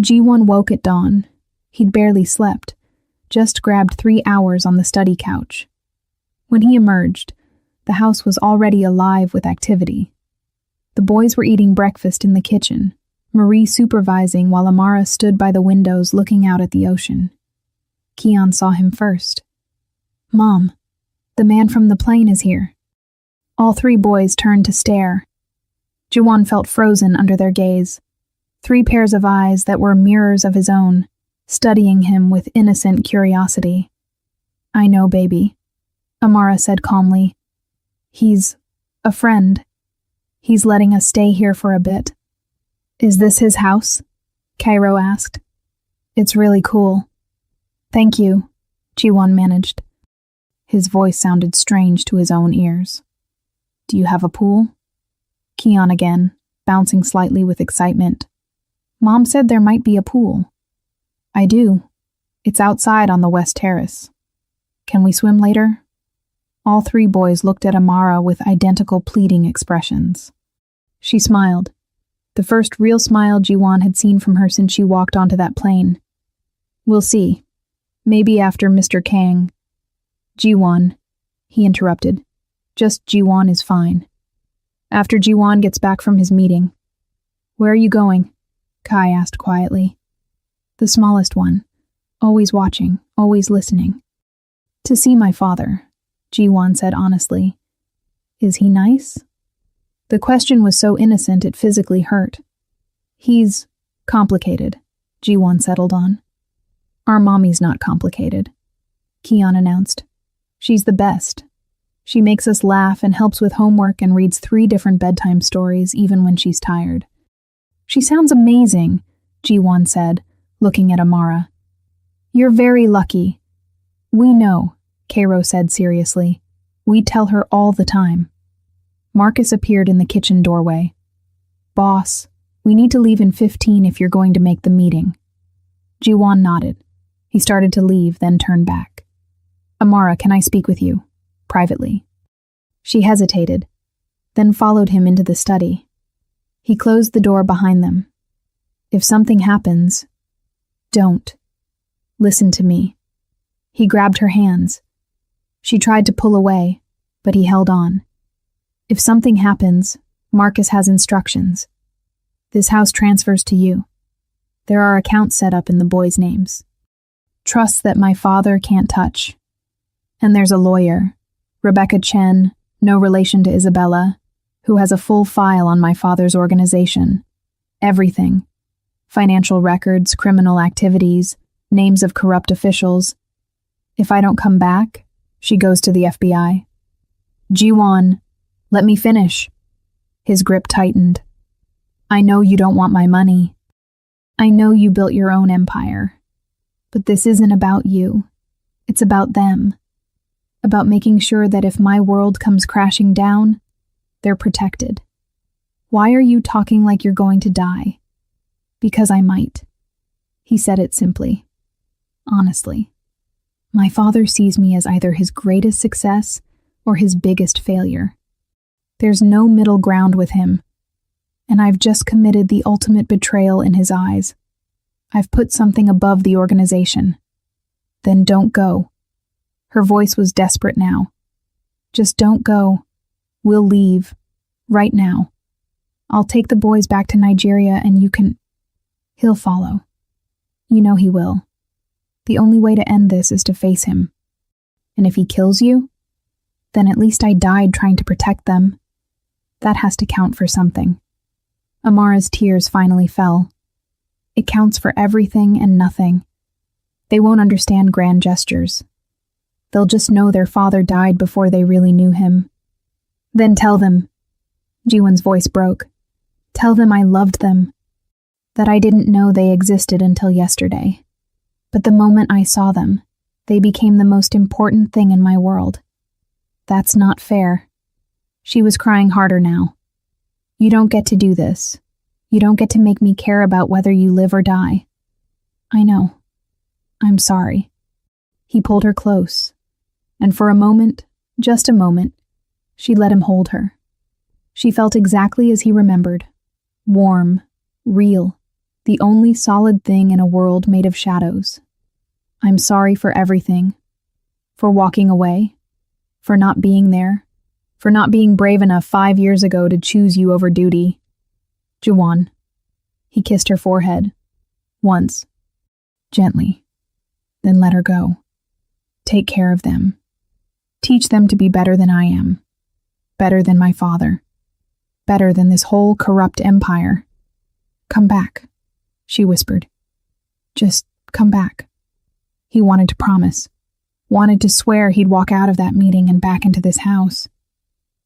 Jiwon woke at dawn. He'd barely slept, just grabbed 3 hours on the study couch. When he emerged, the house was already alive with activity. The boys were eating breakfast in the kitchen, Marie supervising while Amara stood by the windows looking out at the ocean. Kian saw him first. Mom, the man from the plane is here. All 3 boys turned to stare. Jiwon felt frozen under their gaze. 3 pairs of eyes that were mirrors of his own, studying him with innocent curiosity. I know, baby, Amara said calmly. He's a friend. He's letting us stay here for a bit. Is this his house? Cairo asked. It's really cool. Thank you, Jiwon managed. His voice sounded strange to his own ears. Do you have a pool? Kian again, bouncing slightly with excitement. Mom said there might be a pool. I do. It's outside on the west terrace. Can we swim later? All 3 boys looked at Amara with identical pleading expressions. She smiled, the first real smile Jiwon had seen from her since she walked onto that plane. We'll see. Maybe after Mr. Kang. Jiwon, he interrupted. Just Jiwon is fine. After Jiwon gets back from his meeting. Where are you going? Kai asked quietly. The smallest one. Always watching, always listening. To see my father, Jiwon said honestly. Is he nice? The question was so innocent it physically hurt. He's complicated, Jiwon settled on. Our mommy's not complicated, Kian announced. She's the best. She makes us laugh and helps with homework and reads 3 different bedtime stories even when she's tired. She sounds amazing, Jiwon said, looking at Amara. You're very lucky. We know, Cairo said seriously. We tell her all the time. Marcus appeared in the kitchen doorway. Boss, we need to leave in 15 if you're going to make the meeting. Jiwon nodded. He started to leave, then turned back. Amara, can I speak with you? Privately. She hesitated, then followed him into the study. He closed the door behind them. If something happens, don't. Listen to me. He grabbed her hands. She tried to pull away, but he held on. If something happens, Marcus has instructions. This house transfers to you. There are accounts set up in the boys' names. Trusts that my father can't touch. And there's a lawyer, Rebecca Chen, no relation to Isabella, who has a full file on my father's organization. Everything. Financial records, criminal activities, names of corrupt officials. If I don't come back, she goes to the FBI. Ji-won, let me finish. His grip tightened. I know you don't want my money. I know you built your own empire. But this isn't about you. It's about them. About making sure that if my world comes crashing down, they're protected. Why are you talking like you're going to die? Because I might. He said it simply. Honestly. My father sees me as either his greatest success or his biggest failure. There's no middle ground with him. And I've just committed the ultimate betrayal in his eyes. I've put something above the organization. Then don't go. Her voice was desperate now. Just don't go. We'll leave. Right now. I'll take the boys back to Nigeria and you can... He'll follow. You know he will. The only way to end this is to face him. And if he kills you, then at least I died trying to protect them. That has to count for something. Amara's tears finally fell. It counts for everything and nothing. They won't understand grand gestures. They'll just know their father died before they really knew him. Then tell them. Jiwon's voice broke. Tell them I loved them. That I didn't know they existed until yesterday. But the moment I saw them, they became the most important thing in my world. That's not fair. She was crying harder now. You don't get to do this. You don't get to make me care about whether you live or die. I know. I'm sorry. He pulled her close, and for a moment, just a moment, she let him hold her. She felt exactly as he remembered. Warm, real, the only solid thing in a world made of shadows. I'm sorry for everything. For walking away. For not being there. For not being brave enough 5 years ago to choose you over duty. Ji-won. He kissed her forehead. Once. Gently. Then let her go. Take care of them. Teach them to be better than I am. Better than my father. Better than this whole corrupt empire. Come back, she whispered. Just come back. He wanted to promise. Wanted to swear he'd walk out of that meeting and back into this house.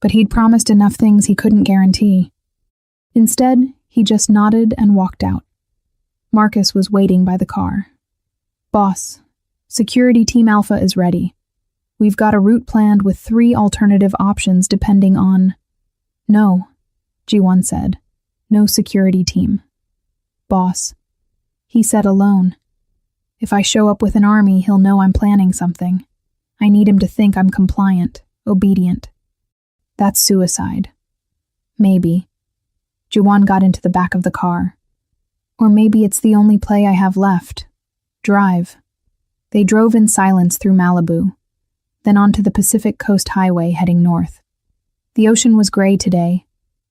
But he'd promised enough things he couldn't guarantee. Instead, he just nodded and walked out. Marcus was waiting by the car. Boss, Security Team Alpha is ready. We've got a route planned with 3 alternative options depending on... No, Ji-won said. No security team. Boss. He said alone. If I show up with an army, he'll know I'm planning something. I need him to think I'm compliant, obedient. That's suicide. Maybe. Ji-won got into the back of the car. Or maybe it's the only play I have left. Drive. They drove in silence through Malibu, then onto the Pacific Coast Highway heading north. The ocean was gray today,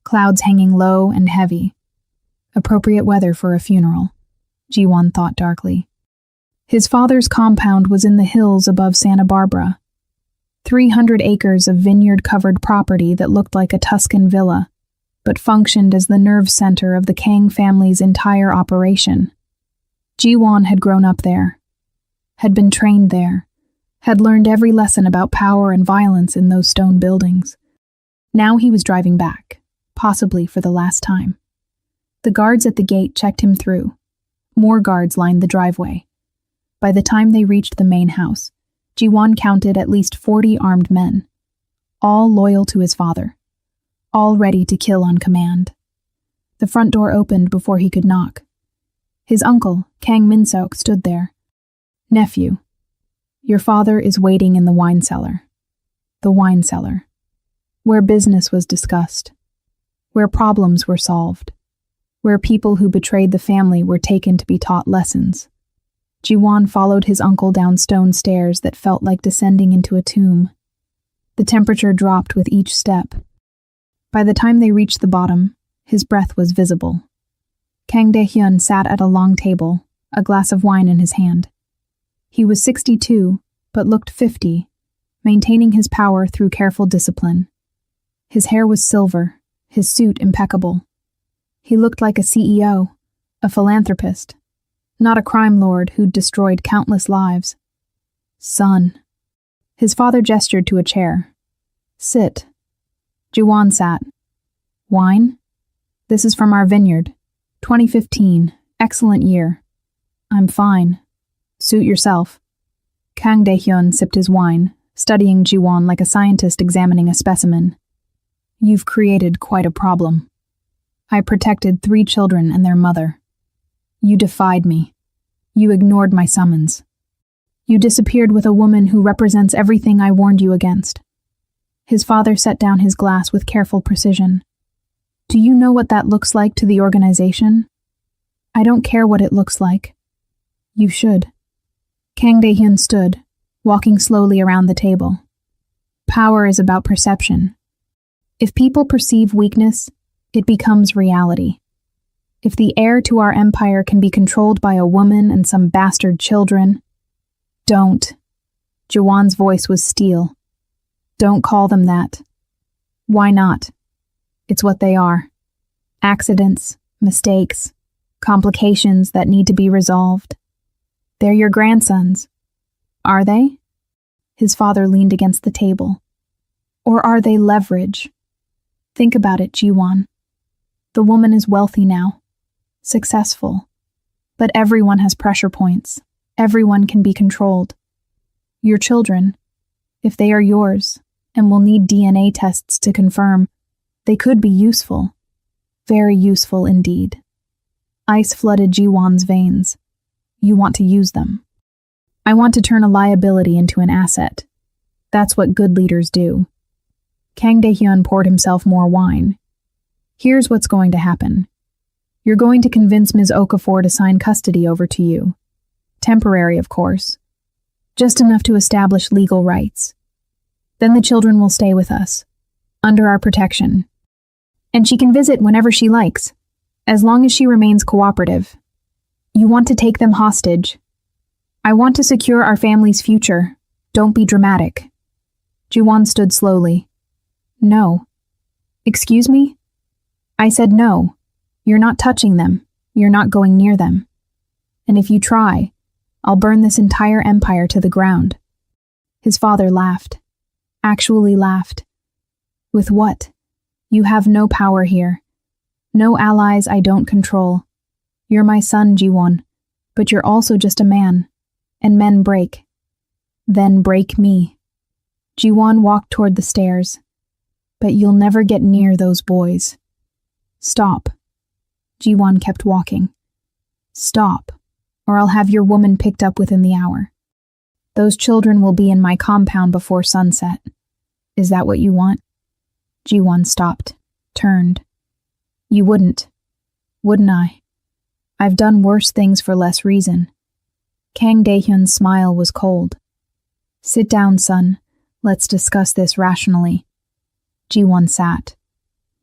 clouds hanging low and heavy. Appropriate weather for a funeral, Ji-won thought darkly. His father's compound was in the hills above Santa Barbara. 300 acres of vineyard-covered property that looked like a Tuscan villa, but functioned as the nerve center of the Kang family's entire operation. Ji-won had grown up there, had been trained there, had learned every lesson about power and violence in those stone buildings. Now he was driving back, possibly for the last time. The guards at the gate checked him through. More guards lined the driveway. By the time they reached the main house, Ji-won counted at least 40 armed men, all loyal to his father, all ready to kill on command. The front door opened before he could knock. His uncle, Kang Min-seok, stood there. Nephew, your father is waiting in the wine cellar. The wine cellar. Where business was discussed. Where problems were solved. Where people who betrayed the family were taken to be taught lessons. Ji-won followed his uncle down stone stairs that felt like descending into a tomb. The temperature dropped with each step. By the time they reached the bottom, his breath was visible. Kang Dae-hyun sat at a long table, a glass of wine in his hand. He was 62, but looked 50, maintaining his power through careful discipline. His hair was silver, his suit impeccable. He looked like a CEO, a philanthropist, not a crime lord who'd destroyed countless lives. Son. His father gestured to a chair. Sit. Ji-won sat. Wine? This is from our vineyard. 2015. Excellent year. I'm fine. Suit yourself. Kang Dae-hyun sipped his wine, studying Ji-won like a scientist examining a specimen. You've created quite a problem. I protected 3 children and their mother. You defied me. You ignored my summons. You disappeared with a woman who represents everything I warned you against. His father set down his glass with careful precision. Do you know what that looks like to the organization? I don't care what it looks like. You should. Kang Dae-hyun stood, walking slowly around the table. Power is about perception. If people perceive weakness, it becomes reality. If the heir to our empire can be controlled by a woman and some bastard children, don't. Ji-won's voice was steel. Don't call them that. Why not? It's what they are. Accidents, mistakes, complications that need to be resolved. They're your grandsons. Are they? His father leaned against the table. Or are they leverage? Think about it, Ji-won. The woman is wealthy now, successful. But everyone has pressure points. Everyone can be controlled. Your children, if they are yours, and will need DNA tests to confirm, they could be useful. Very useful indeed. Ice flooded Ji-won's veins. You want to use them. I want to turn a liability into an asset. That's what good leaders do. Kang Dae-hyun poured himself more wine. Here's what's going to happen. You're going to convince Ms. Okafor to sign custody over to you. Temporary, of course. Just enough to establish legal rights. Then the children will stay with us, under our protection. And she can visit whenever she likes, as long as she remains cooperative. You want to take them hostage. I want to secure our family's future. Don't be dramatic. Ji-won stood slowly. No. Excuse me? I said no. You're not touching them. You're not going near them. And if you try, I'll burn this entire empire to the ground. His father laughed. Actually laughed. With what? You have no power here. No allies I don't control. You're my son, Ji-won, but you're also just a man. And men break. Then break me. Ji-won walked toward the stairs. But you'll never get near those boys. Stop. Ji-won kept walking. Stop, or I'll have your woman picked up within the hour. Those children will be in my compound before sunset. Is that what you want? Ji-won stopped, turned. You wouldn't. Wouldn't I? I've done worse things for less reason. Kang Dae-hyun's smile was cold. Sit down, son. Let's discuss this rationally. Ji-won sat.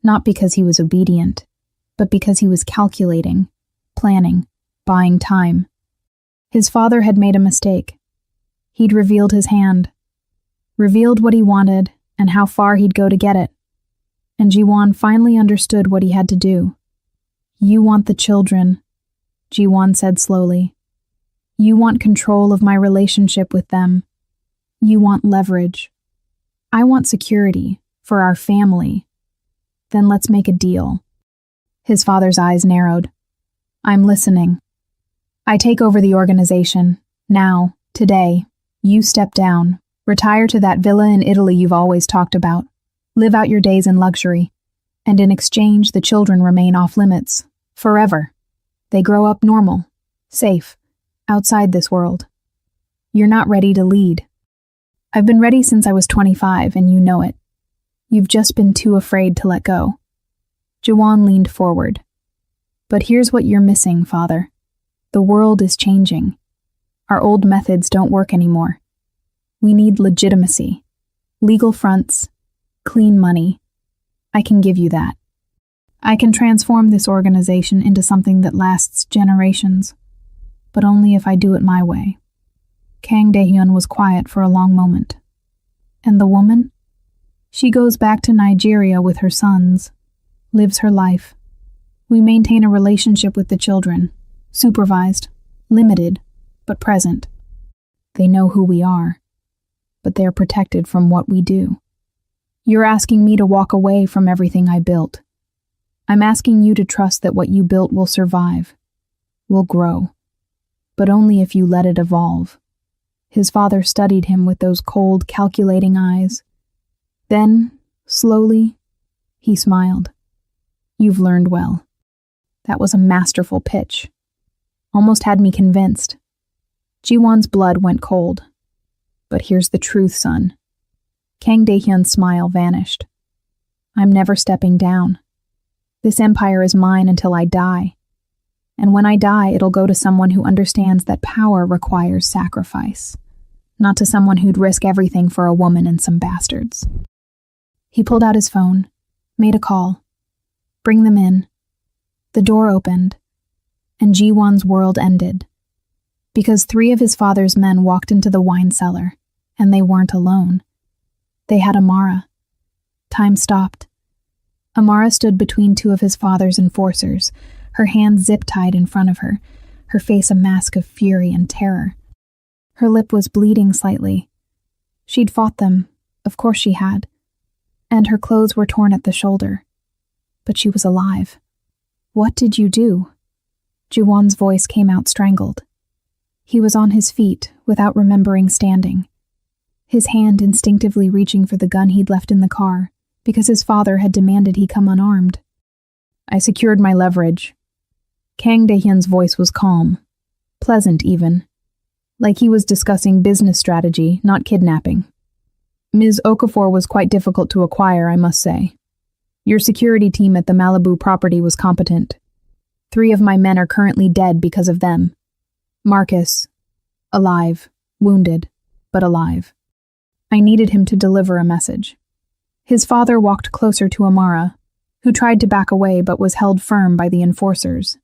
Not because he was obedient, but because he was calculating, planning, buying time. His father had made a mistake. He'd revealed his hand, revealed what he wanted and how far he'd go to get it. And Ji-won finally understood what he had to do. You want the children, Ji-won said slowly. You want control of my relationship with them. You want leverage. I want security for our family. Then let's make a deal. His father's eyes narrowed. I'm listening. I take over the organization. Now, today, you step down. Retire to that villa in Italy you've always talked about. Live out your days in luxury. And in exchange, the children remain off limits. Forever. They grow up normal. Safe. Outside this world. You're not ready to lead. I've been ready since I was 25, and you know it. You've just been too afraid to let go. Ji-won leaned forward. But here's what you're missing, father. The world is changing. Our old methods don't work anymore. We need legitimacy. Legal fronts. Clean money. I can give you that. I can transform this organization into something that lasts generations, but only if I do it my way. Kang Dae-hyun was quiet for a long moment. And the woman? She goes back to Nigeria with her sons, lives her life. We maintain a relationship with the children, supervised, limited, but present. They know who we are, but they're protected from what we do. You're asking me to walk away from everything I built. I'm asking you to trust that what you built will survive, will grow, but only if you let it evolve. His father studied him with those cold, calculating eyes. Then, slowly, he smiled. You've learned well. That was a masterful pitch. Almost had me convinced. Ji-won's blood went cold. But here's the truth, son. Kang Dae-hyun's smile vanished. I'm never stepping down. This empire is mine until I die. And when I die, it'll go to someone who understands that power requires sacrifice, not to someone who'd risk everything for a woman and some bastards. He pulled out his phone, made a call. Bring them in. The door opened, and Ji-won's world ended. Because 3 of his father's men walked into the wine cellar, and they weren't alone. They had Amara. Time stopped. Amara stood between 2 of his father's enforcers, her hands zip-tied in front of her, her face a mask of fury and terror. Her lip was bleeding slightly. She'd fought them, of course she had, and her clothes were torn at the shoulder. But she was alive. What did you do? Ji-won's voice came out strangled. He was on his feet, without remembering standing. His hand instinctively reaching for the gun he'd left in the car, because his father had demanded he come unarmed. I secured my leverage. Kang Dae-hyun's voice was calm, pleasant even, like he was discussing business strategy, not kidnapping. Ms. Okafor was quite difficult to acquire, I must say. Your security team at the Malibu property was competent. 3 of my men are currently dead because of them. Marcus, alive, wounded, but alive. I needed him to deliver a message. His father walked closer to Amara, who tried to back away but was held firm by the enforcers.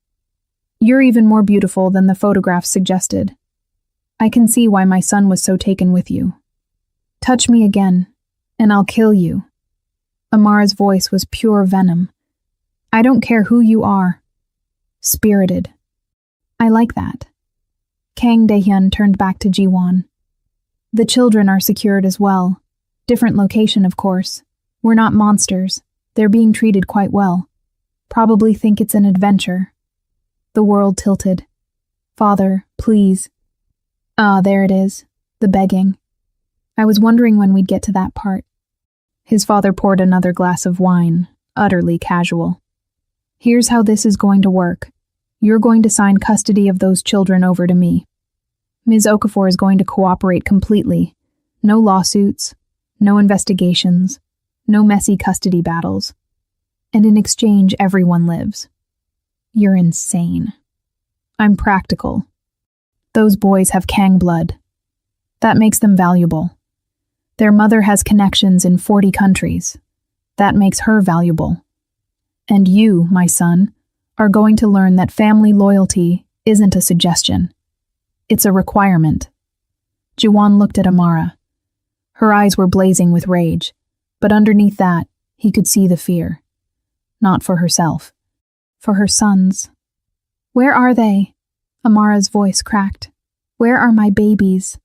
You're even more beautiful than the photographs suggested. I can see why my son was so taken with you. Touch me again, and I'll kill you. Amara's voice was pure venom. I don't care who you are. Spirited. I like that. Kang Dae-hyun turned back to Ji-won. The children are secured as well. Different location, of course. We're not monsters. They're being treated quite well. Probably think it's an adventure. The world tilted. Father, please. Ah, there it is. The begging. I was wondering when we'd get to that part. His father poured another glass of wine, utterly casual. Here's how this is going to work. You're going to sign custody of those children over to me. Ms. Okafor is going to cooperate completely. No lawsuits, no investigations, no messy custody battles. And in exchange, everyone lives. You're insane. I'm practical. Those boys have Kang blood. That makes them valuable. Their mother has connections in 40 countries. That makes her valuable. And you, my son, are going to learn that family loyalty isn't a suggestion. It's a requirement. Ji-won looked at Amara. Her eyes were blazing with rage, but underneath that, he could see the fear. Not for herself. For her sons. Where are they? Amara's voice cracked. Where are my babies?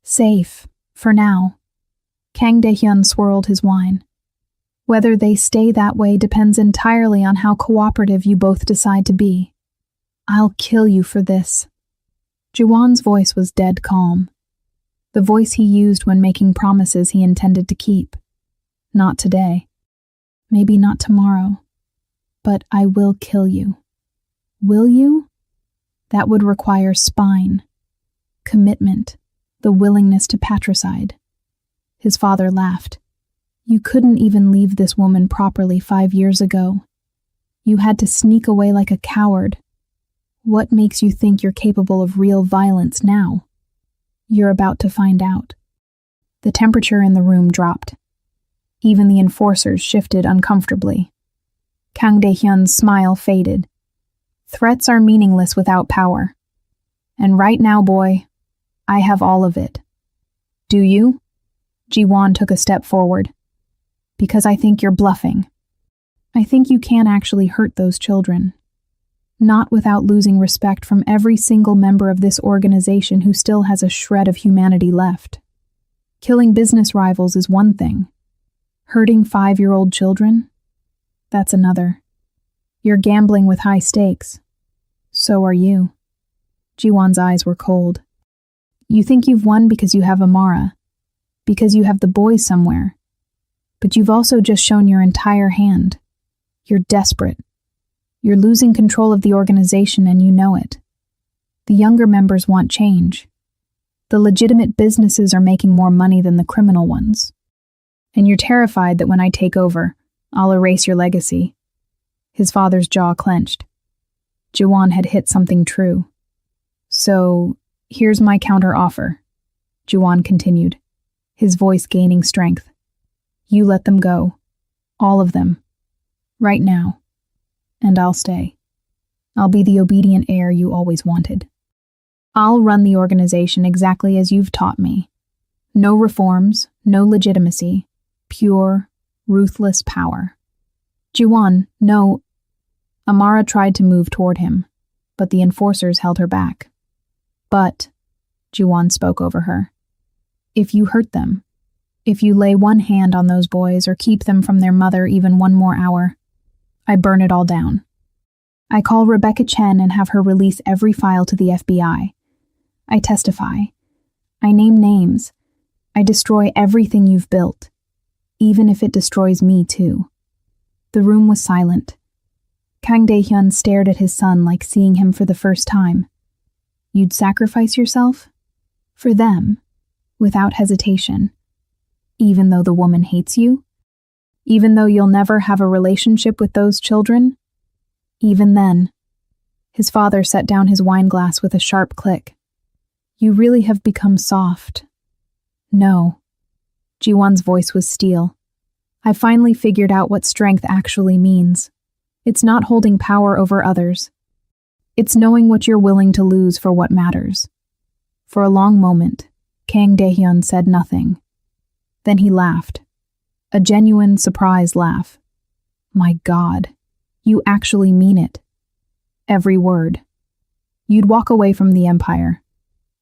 Safe, for now. Kang Dae-hyun swirled his wine. Whether they stay that way depends entirely on how cooperative you both decide to be. I'll kill you for this. Ji-won's voice was dead calm. The voice he used when making promises he intended to keep. Not today. Maybe not tomorrow. But I will kill you. Will you? That would require spine, commitment, the willingness to patricide. His father laughed. You couldn't even leave this woman properly 5 years ago. You had to sneak away like a coward. What makes you think you're capable of real violence now? You're about to find out. The temperature in the room dropped. Even the enforcers shifted uncomfortably. Kang Dae-hyun's smile faded. Threats are meaningless without power. And right now, boy, I have all of it. Do you? Ji-won took a step forward. Because I think you're bluffing. I think you can actually hurt those children. Not without losing respect from every single member of this organization who still has a shred of humanity left. Killing business rivals is one thing. Hurting 5-year-old children? That's another. You're gambling with high stakes. So are you. Ji-won's eyes were cold. You think you've won because you have Amara, because you have the boys somewhere. But you've also just shown your entire hand. You're desperate. You're losing control of the organization and you know it. The younger members want change. The legitimate businesses are making more money than the criminal ones. And you're terrified that when I take over, I'll erase your legacy. His father's jaw clenched. Ji-won had hit something true. So, here's my counter-offer, Ji-won continued, his voice gaining strength. You let them go. All of them. Right now. And I'll stay. I'll be the obedient heir you always wanted. I'll run the organization exactly as you've taught me. No reforms, no legitimacy, pure, ruthless power. Ji-won, no. Amara tried to move toward him, but the enforcers held her back. But, Ji-won spoke over her, if you hurt them, if you lay one hand on those boys or keep them from their mother even one more hour, I burn it all down. I call Rebecca Chen and have her release every file to the FBI. I testify. I name names. I destroy everything you've built, even if it destroys me too. The room was silent. Kang Dae-hyun stared at his son like seeing him for the first time. You'd sacrifice yourself? For them, without hesitation. Even though the woman hates you? Even though you'll never have a relationship with those children? Even then. His father set down his wineglass with a sharp click. You really have become soft. No. Ji-won's voice was steel. I finally figured out what strength actually means. It's not holding power over others. It's knowing what you're willing to lose for what matters. For a long moment, Kang Dae-hyun said nothing. Then he laughed. A genuine, surprised laugh. My God, you actually mean it. Every word. You'd walk away from the empire,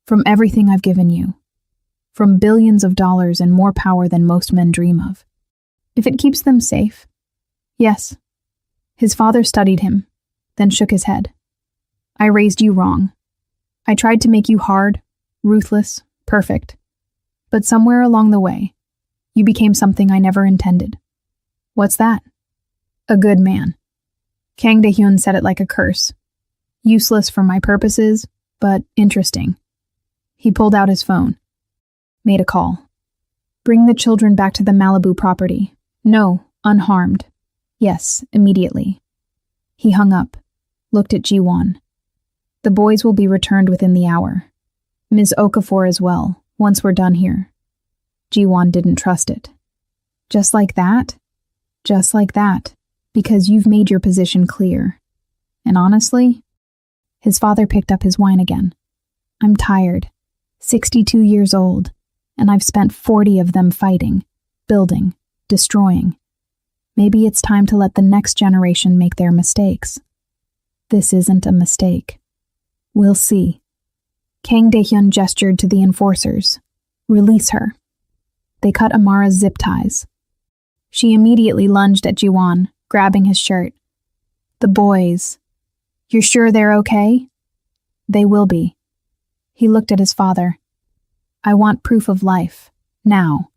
from everything I've given you, from billions of dollars and more power than most men dream of. If it keeps them safe. Yes. His father studied him, then shook his head. I raised you wrong. I tried to make you hard, ruthless, perfect. But somewhere along the way, you became something I never intended. What's that? A good man. Kang Dae-hyun said it like a curse. Useless for my purposes, but interesting. He pulled out his phone. Made a call. Bring the children back to the Malibu property. No, unharmed. Yes, immediately. He hung up, looked at Ji-won. The boys will be returned within the hour. Ms. Okafor as well, once we're done here. Ji-won didn't trust it. Just like that? Just like that, because you've made your position clear. And honestly, his father picked up his wine again. I'm tired, 62 years old, and I've spent 40 of them fighting, building, destroying. Maybe it's time to let the next generation make their mistakes. This isn't a mistake. We'll see. Kang Dae-hyun gestured to the enforcers. Release her. They cut Amara's zip ties. She immediately lunged at Ji-won, grabbing his shirt. The boys. You're sure they're okay? They will be. He looked at his father. I want proof of life. Now.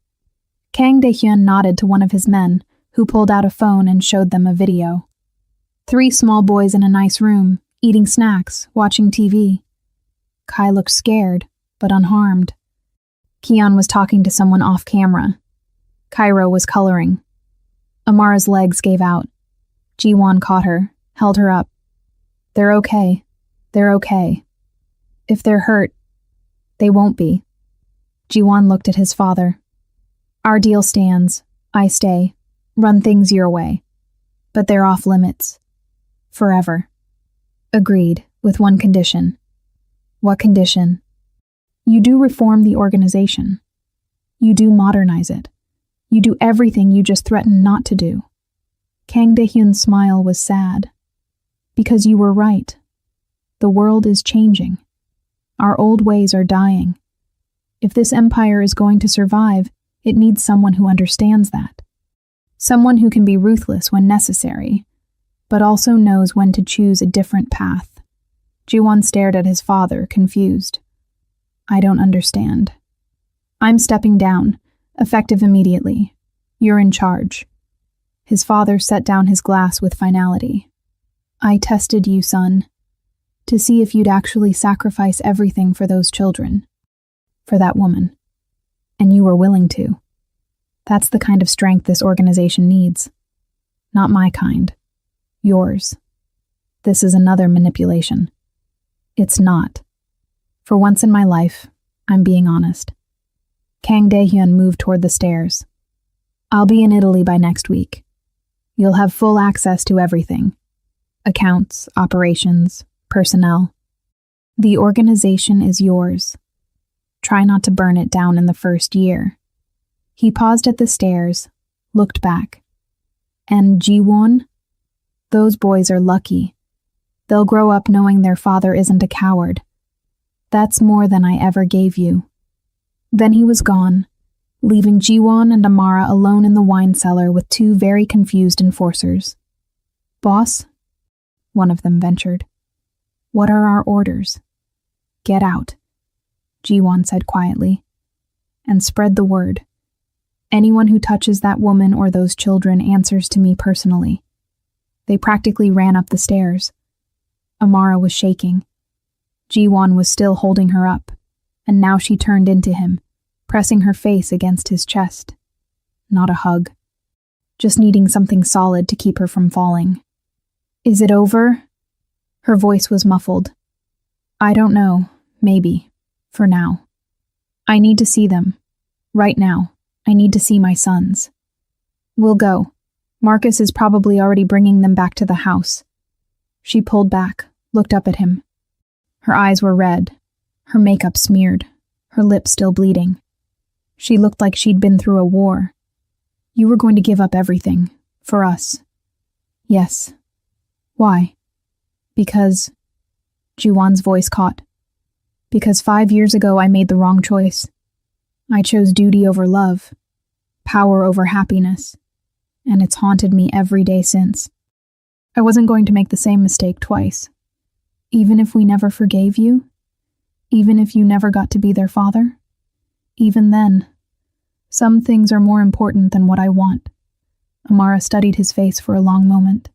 Kang Dae-hyun nodded to one of his men, who pulled out a phone and showed them a video. 3 small boys in a nice room, eating snacks, watching TV. Kai looked scared, but unharmed. Kian was talking to someone off camera. Cairo was coloring. Amara's legs gave out. Ji-won caught her, held her up. They're okay. They're okay. If they're hurt, they won't be. Ji-won looked at his father. Our deal stands, I stay, run things your way. But they're off limits. Forever. Agreed, with one condition. What condition? You do reform the organization. You do modernize it. You do everything you just threatened not to do. Kang Daehyun's smile was sad. Because you were right. The world is changing. Our old ways are dying. If this empire is going to survive, it needs someone who understands that. Someone who can be ruthless when necessary, but also knows when to choose a different path. Ji-won stared at his father, confused. I don't understand. I'm stepping down, effective immediately. You're in charge. His father set down his glass with finality. I tested you, son, to see if you'd actually sacrifice everything for those children, for that woman. And you were willing to. That's the kind of strength this organization needs. Not my kind. Yours. This is another manipulation. It's not. For once in my life, I'm being honest. Kang Daehyun moved toward the stairs. I'll be in Italy by next week. You'll have full access to everything. Accounts, operations, personnel. The organization is yours. Try not to burn it down in the first year. He paused at the stairs, looked back. And Ji-won? Those boys are lucky. They'll grow up knowing their father isn't a coward. That's more than I ever gave you. Then he was gone, leaving Ji-won and Amara alone in the wine cellar with two very confused enforcers. Boss? One of them ventured. What are our orders? Get out, Ji-won said quietly. And spread the word. Anyone who touches that woman or those children answers to me personally. They practically ran up the stairs. Amara was shaking. Ji-won was still holding her up, and now she turned into him, pressing her face against his chest. Not a hug. Just needing something solid to keep her from falling. Is it over? Her voice was muffled. I don't know. Maybe. For now. I need to see them. Right now. I need to see my sons. We'll go. Marcus is probably already bringing them back to the house. She pulled back, looked up at him. Her eyes were red, her makeup smeared, her lips still bleeding. She looked like she'd been through a war. You were going to give up everything, for us. Yes. Why? Because... Ji-won's voice caught. Because 5 years ago I made the wrong choice. I chose duty over love, power over happiness, and it's haunted me every day since. I wasn't going to make the same mistake twice. Even if we never forgave you? Even if you never got to be their father? Even then, some things are more important than what I want. Amara studied his face for a long moment.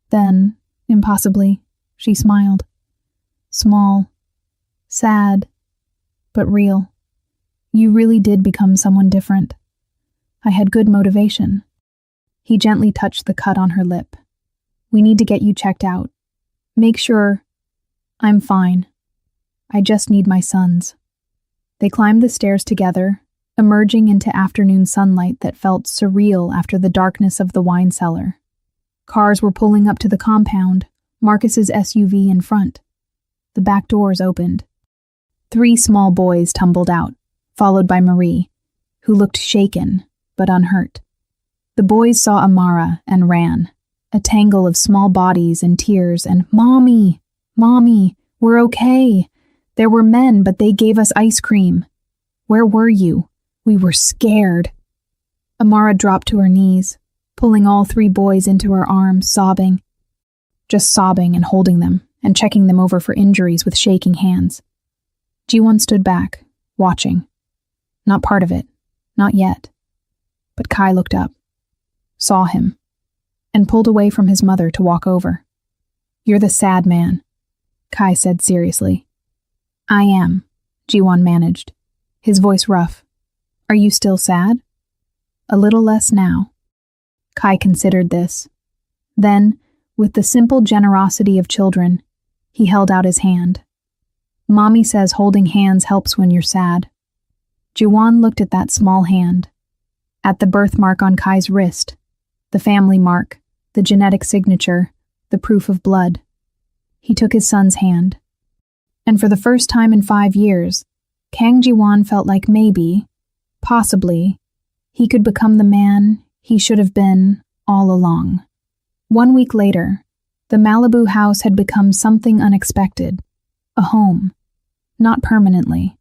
Then, impossibly, she smiled. Small, sad, but real. You really did become someone different. I had good motivation. He gently touched the cut on her lip. We need to get you checked out. Make sure... I'm fine. I just need my sons. They climbed the stairs together, emerging into afternoon sunlight that felt surreal after the darkness of the wine cellar. Cars were pulling up to the compound, Marcus's SUV in front. The back doors opened. 3 small boys tumbled out, followed by Marie, who looked shaken but unhurt. The boys saw Amara and ran, a tangle of small bodies and tears and, Mommy! Mommy! We're okay! There were men, but they gave us ice cream. Where were you? We were scared. Amara dropped to her knees, pulling all 3 boys into her arms, sobbing. Just sobbing and holding them, and checking them over for injuries with shaking hands. Ji-won stood back, watching. Not part of it. Not yet. But Kai looked up, saw him, and pulled away from his mother to walk over. You're the sad man, Kai said seriously. I am, Ji-won managed, his voice rough. Are you still sad? A little less now. Kai considered this. Then, with the simple generosity of children, he held out his hand. Mommy says holding hands helps when you're sad. Ji-won looked at that small hand. at the birthmark on Kai's wrist, the family mark, the genetic signature, the proof of blood. He took his son's hand. And for the first time in 5 years, Kang Ji-won felt like maybe, possibly, he could become the man he should have been all along. 1 week later, the Malibu house had become something unexpected, a home. Not permanently.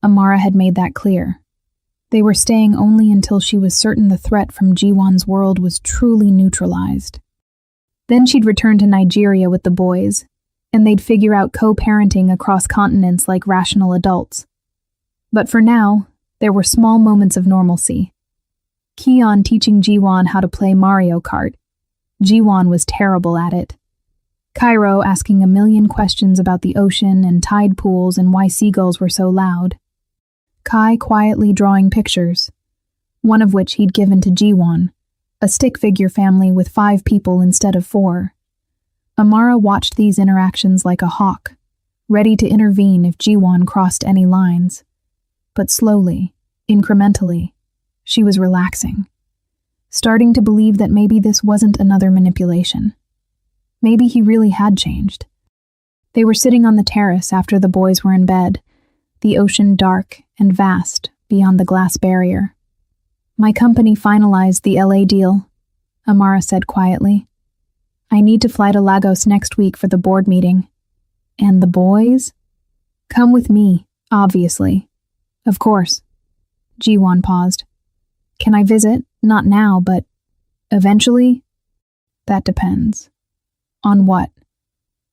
Amara had made that clear. They were staying only until she was certain the threat from Ji-won's world was truly neutralized. Then she'd return to Nigeria with the boys, and they'd figure out co-parenting across continents like rational adults. But for now, there were small moments of normalcy. Keon teaching Ji-won how to play Mario Kart. Ji-won was terrible at it. Cairo asking a million questions about the ocean and tide pools and why seagulls were so loud. Kai quietly drawing pictures, one of which he'd given to Ji-won, a stick figure family with 5 people instead of 4. Amara watched these interactions like a hawk, ready to intervene if Ji-won crossed any lines. But slowly, incrementally, she was relaxing, starting to believe that maybe this wasn't another manipulation. Maybe he really had changed. They were sitting on the terrace after the boys were in bed, the ocean dark and vast beyond the glass barrier. "My company finalized the LA deal," Amara said quietly. "I need to fly to Lagos next week for the board meeting. And the boys? Come with me, obviously." "Of course." Ji-won paused. "Can I visit? Not now, but eventually?" "That depends." "On what?"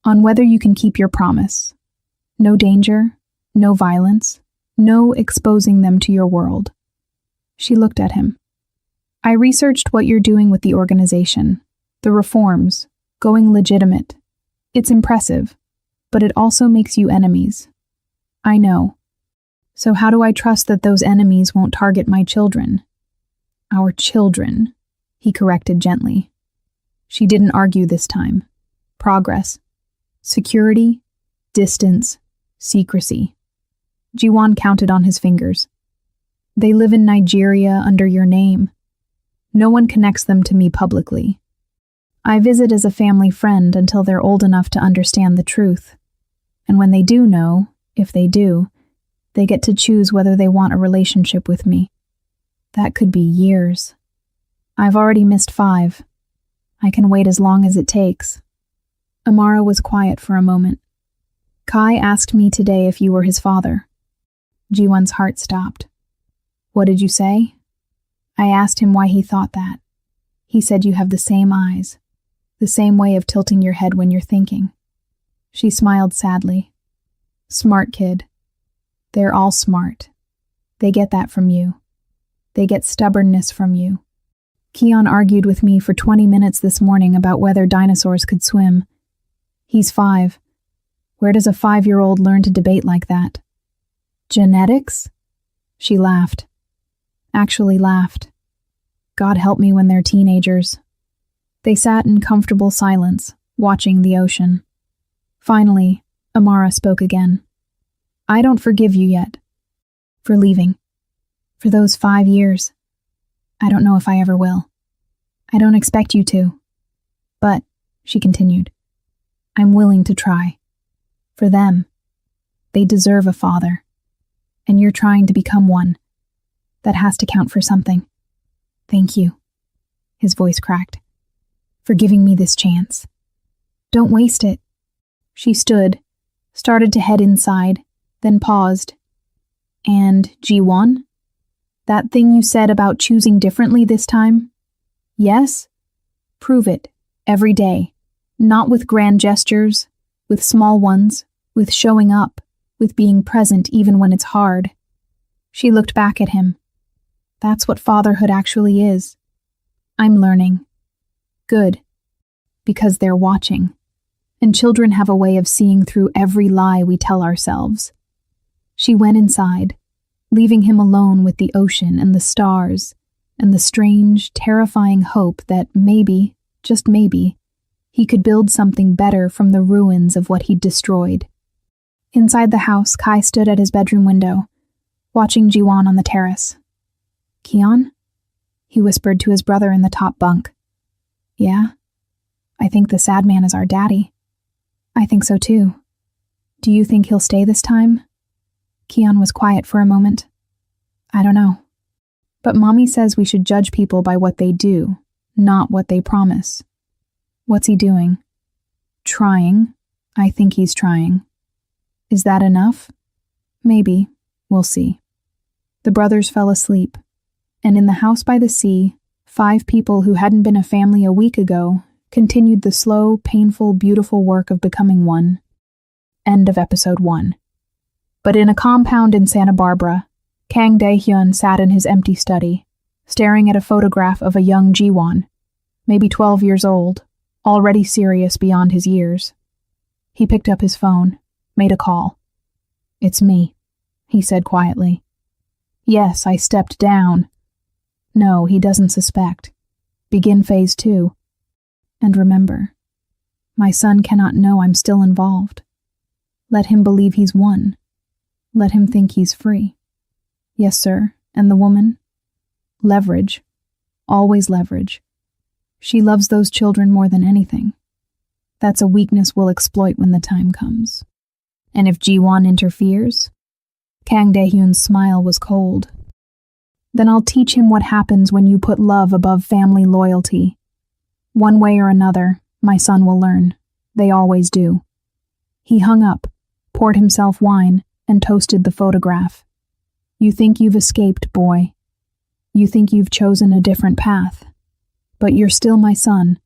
"On whether you can keep your promise. No danger, no violence, no exposing them to your world." She looked at him. "I researched what you're doing with the organization, the reforms, going legitimate. It's impressive, but it also makes you enemies." "I know. So how do I trust that those enemies won't target my children?" "Our children," he corrected gently. She didn't argue this time. Progress. Security. Distance. Secrecy. Ji-won counted on his fingers. "They live in Nigeria under your name. No one connects them to me publicly. I visit as a family friend until they're old enough to understand the truth. And when they do know, if they do, they get to choose whether they want a relationship with me. That could be years. I've already missed 5. I can wait as long as it takes." Amara was quiet for a moment. "Kai asked me today if you were his father." Ji-won's heart stopped. "What did you say?" "I asked him why he thought that. He said you have the same eyes, the same way of tilting your head when you're thinking." She smiled sadly. "Smart kid. They're all smart. They get that from you. They get stubbornness from you. Keon argued with me for 20 minutes this morning about whether dinosaurs could swim. He's 5. Where does a 5-year-old learn to debate like that?" "Genetics?" She laughed. Actually laughed. "God help me when they're teenagers." They sat in comfortable silence, watching the ocean. Finally, Amara spoke again. "I don't forgive you yet. For leaving. For those 5 years. I don't know if I ever will. I don't expect you to. But," she continued, "I'm willing to try. For them. They deserve a father. And you're trying to become one. That has to count for something. Thank you." His voice cracked. "For giving me this chance. Don't waste it." She stood, started to head inside, then paused. "And Ji-won? That thing you said about choosing differently this time? Yes? Prove it, every day. Not with grand gestures, with small ones, with showing up, with being present even when it's hard." She looked back at him. "That's what fatherhood actually is. I'm learning. Good. Because they're watching. And children have a way of seeing through every lie we tell ourselves." She went inside, leaving him alone with the ocean and the stars, and the strange, terrifying hope that maybe, just maybe, he could build something better from the ruins of what he'd destroyed. Inside the house, Kai stood at his bedroom window, watching Ji-won on the terrace. "Keon?" He whispered to his brother in the top bunk. Yeah? I think the sad man is our daddy. I think so too. Do you think he'll stay this time? Keon was quiet for a moment. I don't know. But Mommy says we should judge people by what they do, not what they promise. What's he doing? Trying. I think he's trying. Is that enough? Maybe. We'll see. The brothers fell asleep, and in the house by the sea, 5 people who hadn't been a family a week ago continued the slow, painful, beautiful work of becoming one. End of episode 1. But in a compound in Santa Barbara, Kang Dae-hyun sat in his empty study, staring at a photograph of a young Ji-won, maybe 12 years old, already serious beyond his years. He picked up his phone, made a call. It's me, he said quietly. Yes, I stepped down. No, he doesn't suspect. Begin phase 2. And remember, my son cannot know I'm still involved. Let him believe he's won. Let him think he's free. Yes, sir. And the woman? Leverage. Always leverage. She loves those children more than anything. That's a weakness we'll exploit when the time comes. And if Ji-won interferes? Kang Dae-hyun's smile was cold. Then I'll teach him what happens when you put love above family loyalty. One way or another, my son will learn. They always do. He hung up, poured himself wine, and toasted the photograph. You think you've escaped, boy. You think you've chosen a different path. But you're still my son,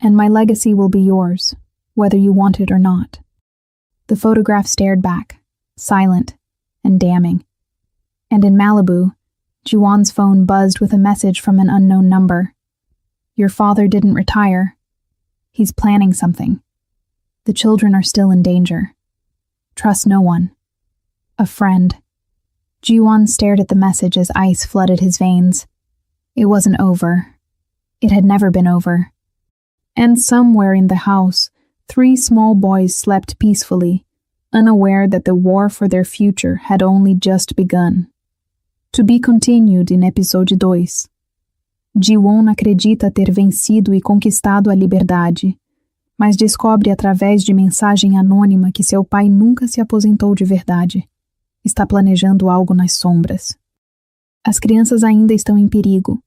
and my legacy will be yours, whether you want it or not. The photograph stared back, silent and damning. And in Malibu, Ji-won's phone buzzed with a message from an unknown number. Your father didn't retire. He's planning something. The children are still in danger. Trust no one. A friend. Ji-won stared at the message as ice flooded his veins. It wasn't over. It had never been over. And somewhere in the house, 3 small boys slept peacefully, unaware that the war for their future had only just begun. To be continued in episode 2. Ji-won acredita ter vencido e conquistado a liberdade, mas descobre através de mensagem anônima que seu pai nunca se aposentou de verdade. Está planejando algo nas sombras. As crianças ainda estão em perigo,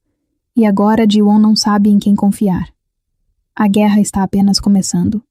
e agora Ji-won não sabe em quem confiar. A guerra está apenas começando.